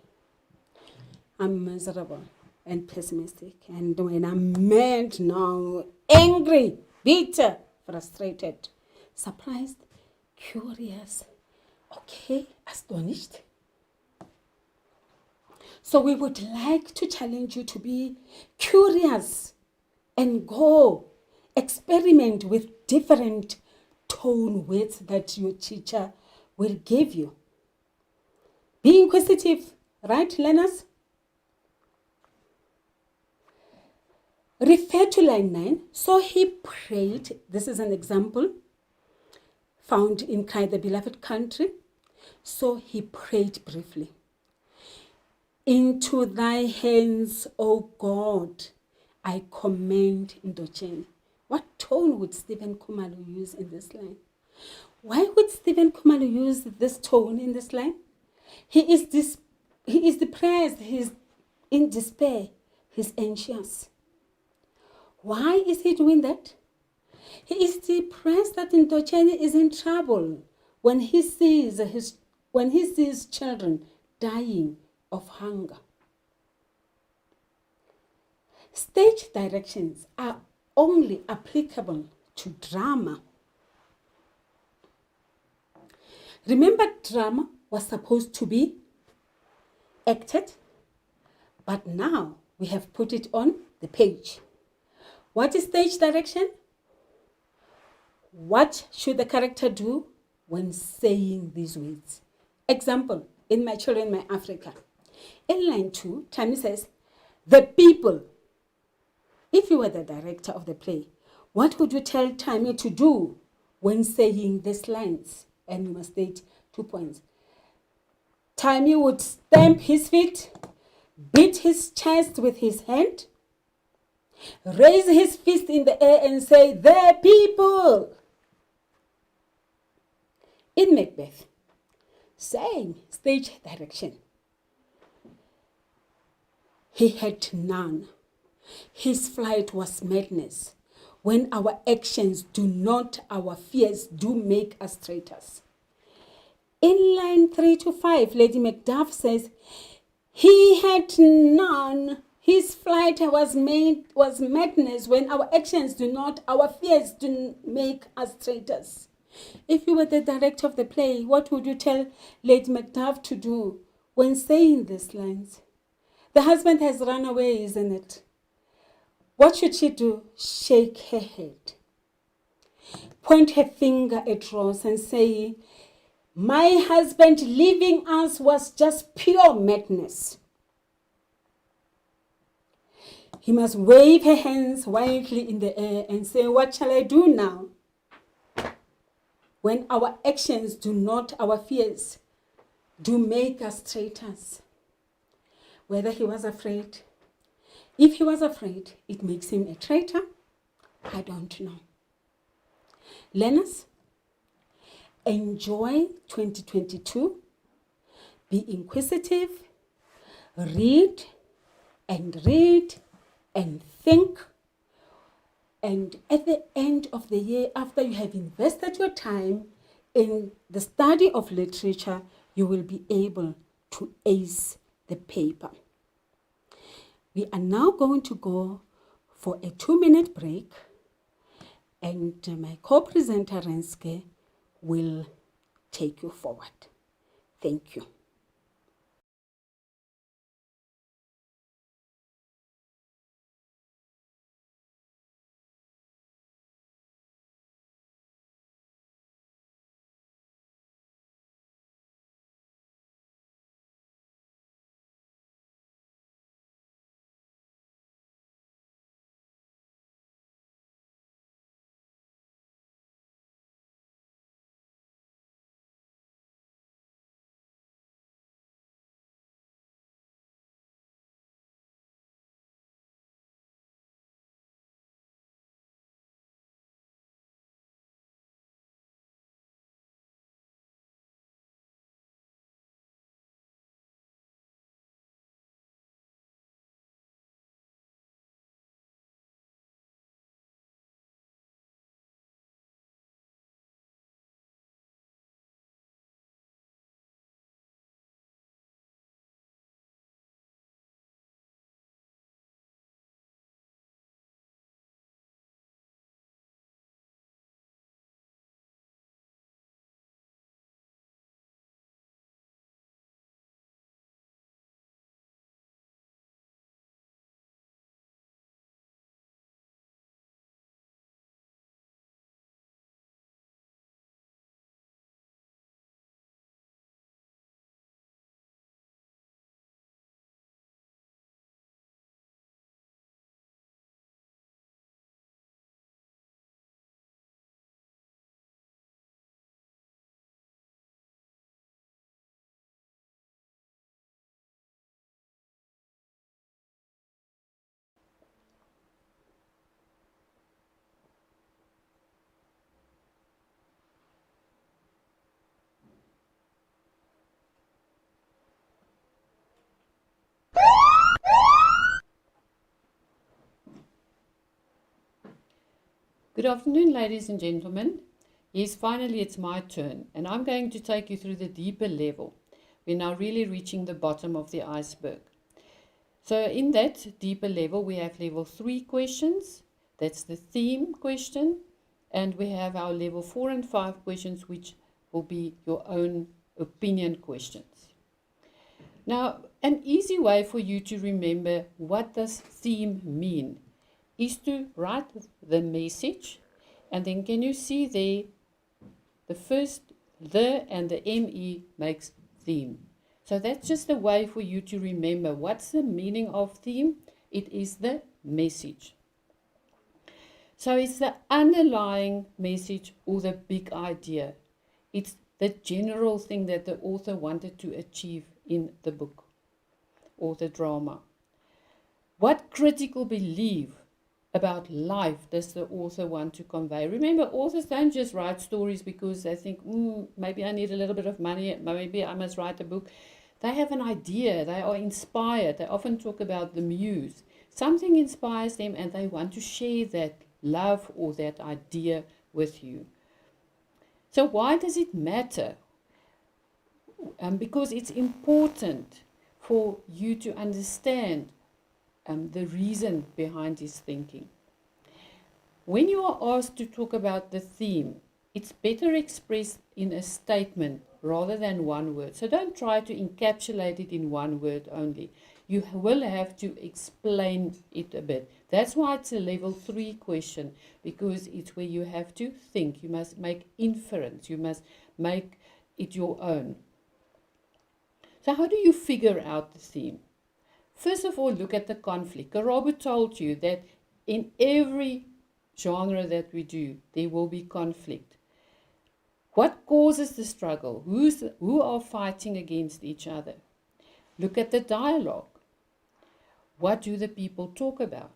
I'm miserable and pessimistic. And when I'm mad now, angry, bitter, frustrated, surprised, curious, okay, astonished. So we would like to challenge you to be curious and go experiment with different tone words that your teacher will give you. Be inquisitive, right, learners? Refer to line 9. So he prayed. This is an example found in Cry the Beloved Country. So he prayed briefly. Into thy hands, O God, I commend Ndocheni. What tone would Stephen Khumalo use in this line? Why would Stephen Khumalo use this tone in this line? He is depressed, he's in despair, he's anxious. Why is he doing that? He is depressed that Ntocheni is in trouble when he sees children dying of hunger. Stage directions are only applicable to drama. Remember, drama was supposed to be acted, but now we have put it on the page. What is stage direction? What should the character do when saying these words? Example, in My Children, My Africa. In line 2, Tammy says, the people. If you were the director of the play, what would you tell Tammy to do when saying these lines? And you must state 2 points. Tammy would stamp his feet, beat his chest with his hand, raise his fist in the air and say, the people. In Macbeth, same stage direction. He had none. His flight was madness. When our actions do not, our fears do make us traitors. In line 3 to 5, Lady Macduff says, he had none. His flight was madness. When our actions do not, our fears do make us traitors. If you were the director of the play, what would you tell Lady Macduff to do when saying these lines? The husband has run away, isn't it? What should she do? Shake her head. Point her finger at Ross and say, my husband leaving us was just pure madness. He must wave her hands wildly in the air and say, what shall I do now? When our actions do not, our fears do make us traitors. Whether he was afraid. If he was afraid, it makes him a traitor. I don't know. Learners, enjoy 2022. Be inquisitive. Read and think. And at the end of the year, after you have invested your time in the study of literature, you will be able to ace the paper. We are now going to go for a 2-minute break, and my co-presenter Renske will take you forward. Thank you. Good afternoon, ladies and gentlemen. Yes, finally it's my turn, and I'm going to take you through the deeper level. We're now really reaching the bottom of the iceberg. So in that deeper level, we have level 3 questions. That's the theme question. And we have our level 4 and 5 questions, which will be your own opinion questions. Now, an easy way for you to remember what does theme mean is to write the message, and then can you see there the first the and the ME makes theme. So that's just a way for you to remember what's the meaning of theme. It is the message. So it's the underlying message or the big idea. It's the general thing that the author wanted to achieve in the book or the drama. What critical belief about life does the author want to convey? Remember, authors don't just write stories because they think, maybe I need a little bit of money, maybe I must write a book. They have an idea, they are inspired. They often talk about the muse. Something inspires them and they want to share that love or that idea with you. So why does it matter? Because it's important for you to understand the reason behind his thinking. When you are asked to talk about the theme, it's better expressed in a statement rather than one word. So don't try to encapsulate it in one word only. You will have to explain it a bit. That's why it's a level 3 question, because it's where you have to think. You must make inference. You must make it your own. So how do you figure out the theme? First of all, look at the conflict. Karabo told you that in every genre that we do, there will be conflict. What causes the struggle? Who are fighting against each other? Look at the dialogue. What do the people talk about?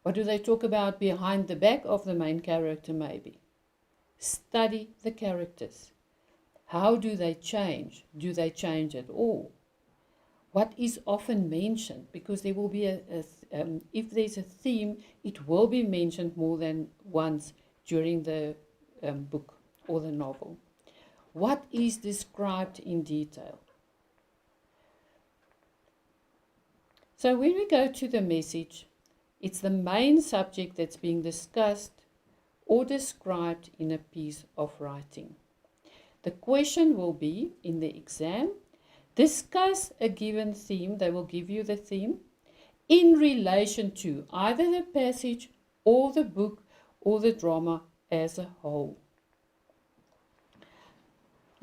What do they talk about behind the back of the main character, maybe? Study the characters. How do they change? Do they change at all? What is often mentioned? Because there will be if there's a theme, it will be mentioned more than once during the book or the novel. What is described in detail? So when we go to the message, it's the main subject that's being discussed or described in a piece of writing. The question will be in the exam, discuss a given theme. They will give you the theme in relation to either the passage or the book or the drama as a whole.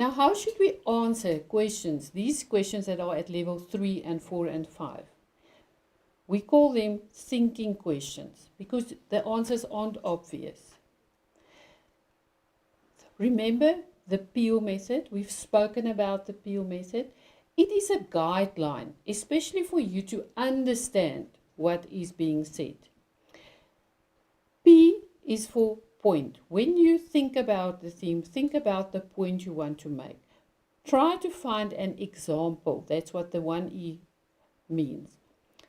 Now, how should we answer questions, these questions that are at level 3 and 4 and 5? We call them thinking questions because the answers aren't obvious. Remember the Peel method? We've spoken about the Peel method. It is a guideline, especially for you to understand what is being said. P is for point. When you think about the theme, think about the point you want to make. Try to find an example. That's what the 1E means.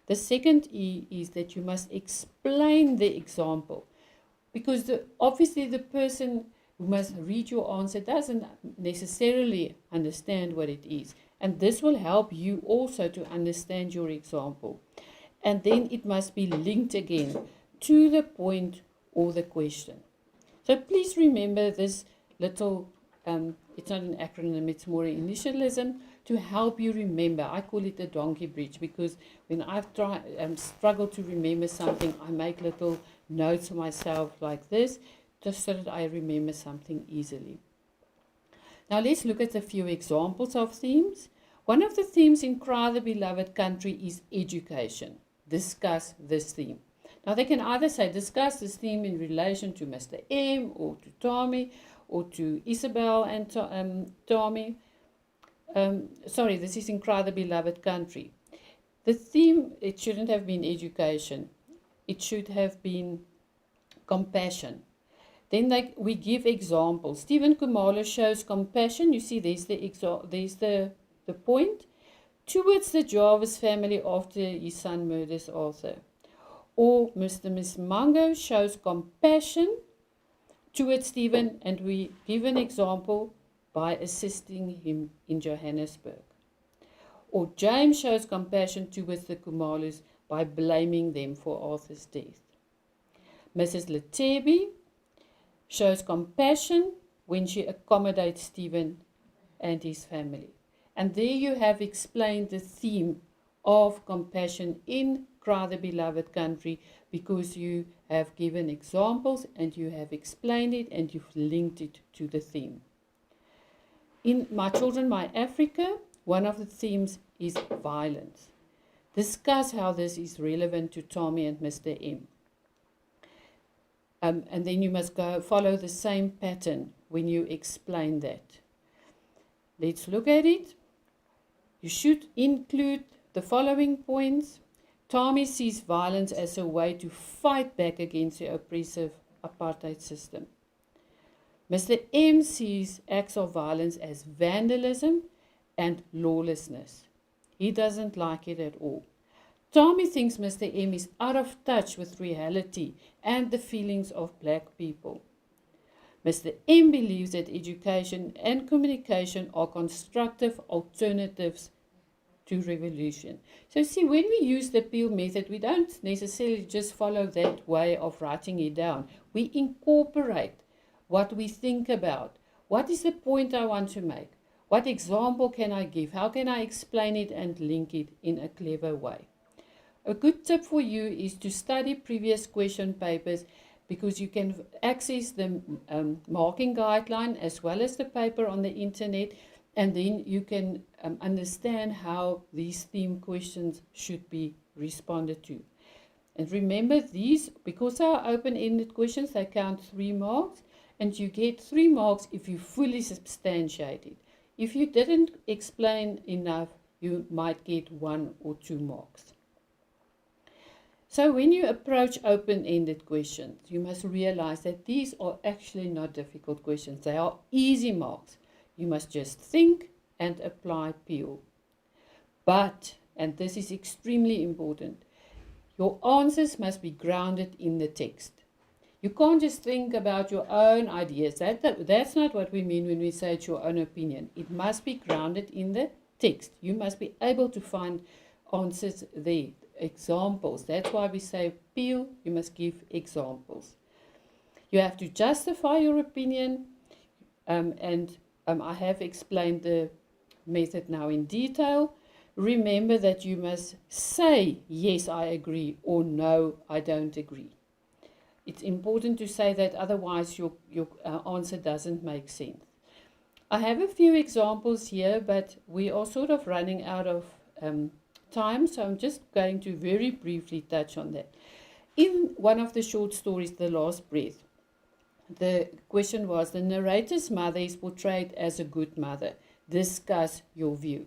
The second E is that you must explain the example, because obviously the person who must read your answer doesn't necessarily understand what it is. And this will help you also to understand your example. And then it must be linked again to the point or the question. So please remember this little, it's not an acronym, it's more an initialism to help you remember. I call it the donkey bridge because when I've struggled to remember something, I make little notes for myself like this, just so that I remember something easily. Now let's look at a few examples of themes. One of the themes in Cry the Beloved Country is education. Discuss this theme. Now they can either say discuss this theme in relation to Mr. M or to Tommy or to Isabel and Tommy. Sorry, this is in Cry the Beloved Country. The theme, it shouldn't have been education. It should have been compassion. Then we give examples. Stephen Khumalo shows compassion. You see, there's the point towards the Jarvis family after his son murders Arthur. Or Mr. Miss Mango shows compassion towards Stephen, and we give an example by assisting him in Johannesburg. Or James shows compassion towards the Kumalus by blaming them for Arthur's death. Mrs. Letebi shows compassion when she accommodates Stephen and his family. And there you have explained the theme of compassion in Cry the Beloved Country, because you have given examples and you have explained it and you've linked it to the theme. In My Children, My Africa, one of the themes is violence. Discuss how this is relevant to Tommy and Mr. M. And then you must go follow the same pattern when you explain that. Let's look at it. You should include the following points. Tommy sees violence as a way to fight back against the oppressive apartheid system. Mr. M sees acts of violence as vandalism and lawlessness. He doesn't like it at all. Tommy thinks Mr. M is out of touch with reality and the feelings of black people. Mr. M believes that education and communication are constructive alternatives to revolution. So see, when we use the Peel method, we don't necessarily just follow that way of writing it down. We incorporate what we think about. What is the point I want to make? What example can I give? How can I explain it and link it in a clever way? A good tip for you is to study previous question papers, because you can access the marking guideline as well as the paper on the internet, and then you can understand how these theme questions should be responded to. And remember, these, because they are open-ended questions, they count 3 marks, and you get 3 marks if you fully substantiate it. If you didn't explain enough, you might get 1 or 2 marks. So when you approach open-ended questions, you must realize that these are actually not difficult questions. They are easy marks. You must just think and apply Peel. But, and this is extremely important, your answers must be grounded in the text. You can't just think about your own ideas. That's not what we mean when we say it's your own opinion. It must be grounded in the text. You must be able to find answers there. Examples. That's why we say Peel, you must give examples. You have to justify your opinion, and I have explained the method now in detail. Remember that you must say, yes, I agree, or no, I don't agree. It's important to say that, otherwise your answer doesn't make sense. I have a few examples here, but we are sort of running out of time, so I'm just going to very briefly touch on that. In one of the short stories, The Last Breath, the question was, the narrator's mother is portrayed as a good mother. Discuss your view.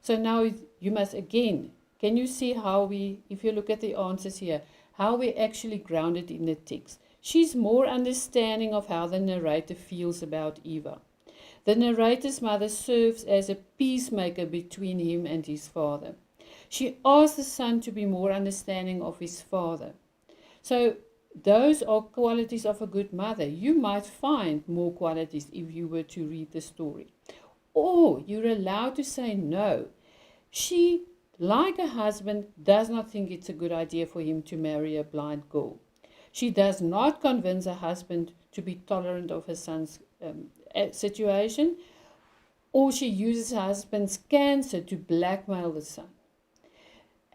So now you must again, can you see how we, if you look at the answers here, how we actually grounded in the text? She's more understanding of how the narrator feels about Eva. The narrator's mother serves as a peacemaker between him and his father. She asks the son to be more understanding of his father. So those are qualities of a good mother. You might find more qualities if you were to read the story. Or you're allowed to say no. She, like a husband, does not think it's a good idea for him to marry a blind girl. She does not convince her husband to be tolerant of her son's situation, or she uses her husband's cancer to blackmail the son.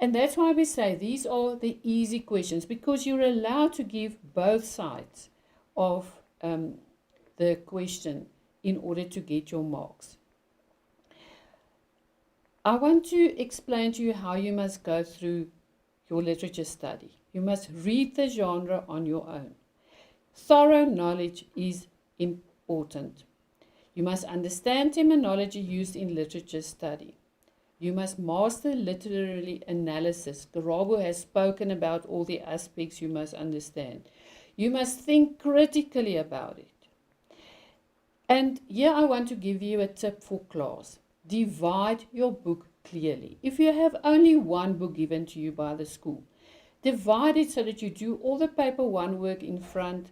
And that's why we say these are the easy questions, because you're allowed to give both sides of the question in order to get your marks. I want to explain to you how you must go through your literature study. You must read the genre on your own. Thorough knowledge is important. You must understand terminology used in literature study. You must master literary analysis. Karabo has spoken about all the aspects you must understand. You must think critically about it. And here I want to give you a tip for class. Divide your book clearly. If you have only one book given to you by the school, divide it so that you do all the paper 1 work in front,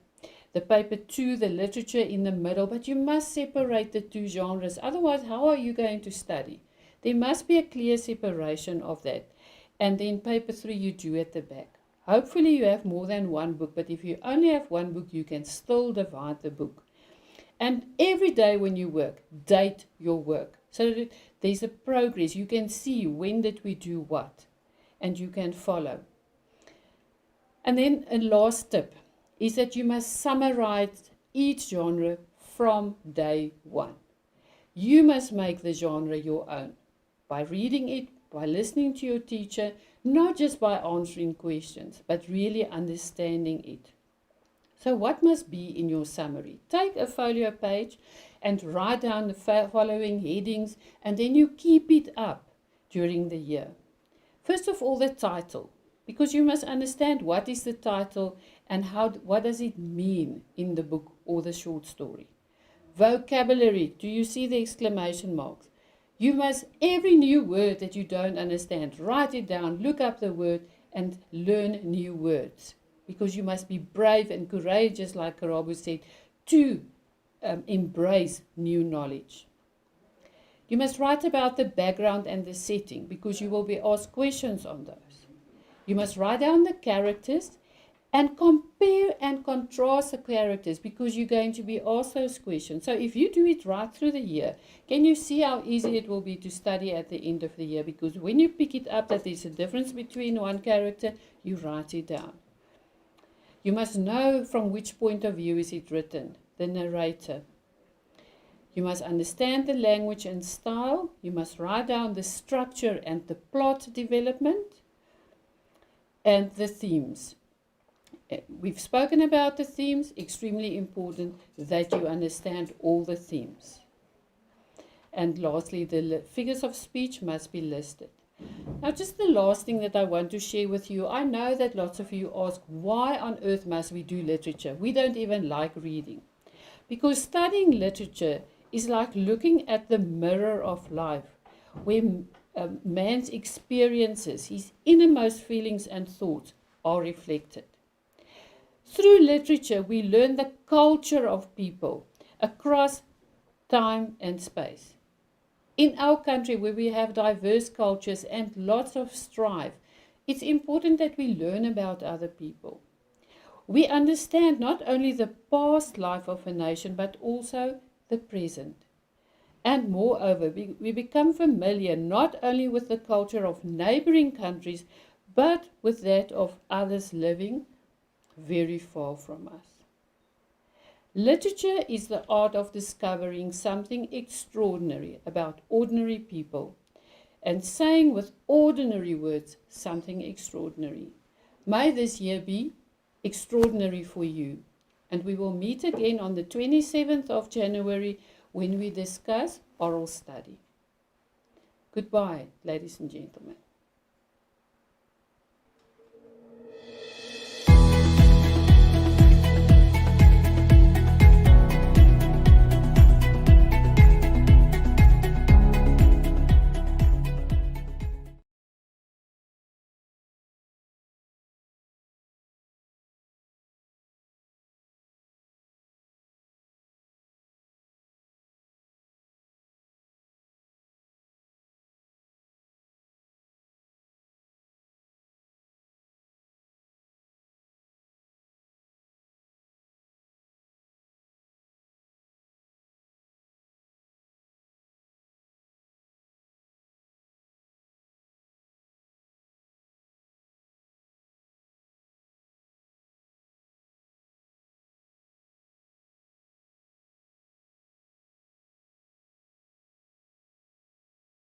The paper 2, the literature in the middle, but you must separate the two genres. Otherwise, how are you going to study? There must be a clear separation of that. And then paper 3 you do at the back. Hopefully you have more than one book, but if you only have one book, you can still divide the book. And every day when you work, date your work so that there's a progress. You can see when did we do what, and you can follow. And then a last tip is that you must summarize each genre from day one. You must make the genre your own by reading it, by listening to your teacher, not just by answering questions, but really understanding it. So what must be in your summary? Take a folio page and write down the following headings, and then you keep it up during the year. First of all, the title, because you must understand what is the title and what does it mean in the book or the short story. Vocabulary, do you see the exclamation marks? You must, every new word that you don't understand, write it down, look up the word and learn new words. Because you must be brave and courageous, like Karabo said, to embrace new knowledge. You must write about the background and the setting, because you will be asked questions on those. You must write down the characters and compare and contrast the characters, because you're going to be asked those questions. So if you do it right through the year, can you see how easy it will be to study at the end of the year? Because when you pick it up that there's a difference between one character, you write it down. You must know from which point of view is it written, the narrator. You must understand the language and style. You must write down the structure and the plot development and the themes. We've spoken about the themes, extremely important that you understand all the themes. And lastly, the figures of speech must be listed. Now, just the last thing that I want to share with you, I know that lots of you ask, why on earth must we do literature? We don't even like reading. Because studying literature is like looking at the mirror of life, where man's experiences, his innermost feelings and thoughts are reflected. Through literature, we learn the culture of people across time and space. In our country, where we have diverse cultures and lots of strife, it's important that we learn about other people. We understand not only the past life of a nation, but also the present. And moreover, we become familiar not only with the culture of neighboring countries, but with that of others living very far from us. Literature is the art of discovering something extraordinary about ordinary people and saying with ordinary words something extraordinary. May this year be extraordinary for you, and we will meet again on the 27th of January when we discuss oral study. Goodbye, ladies and gentlemen.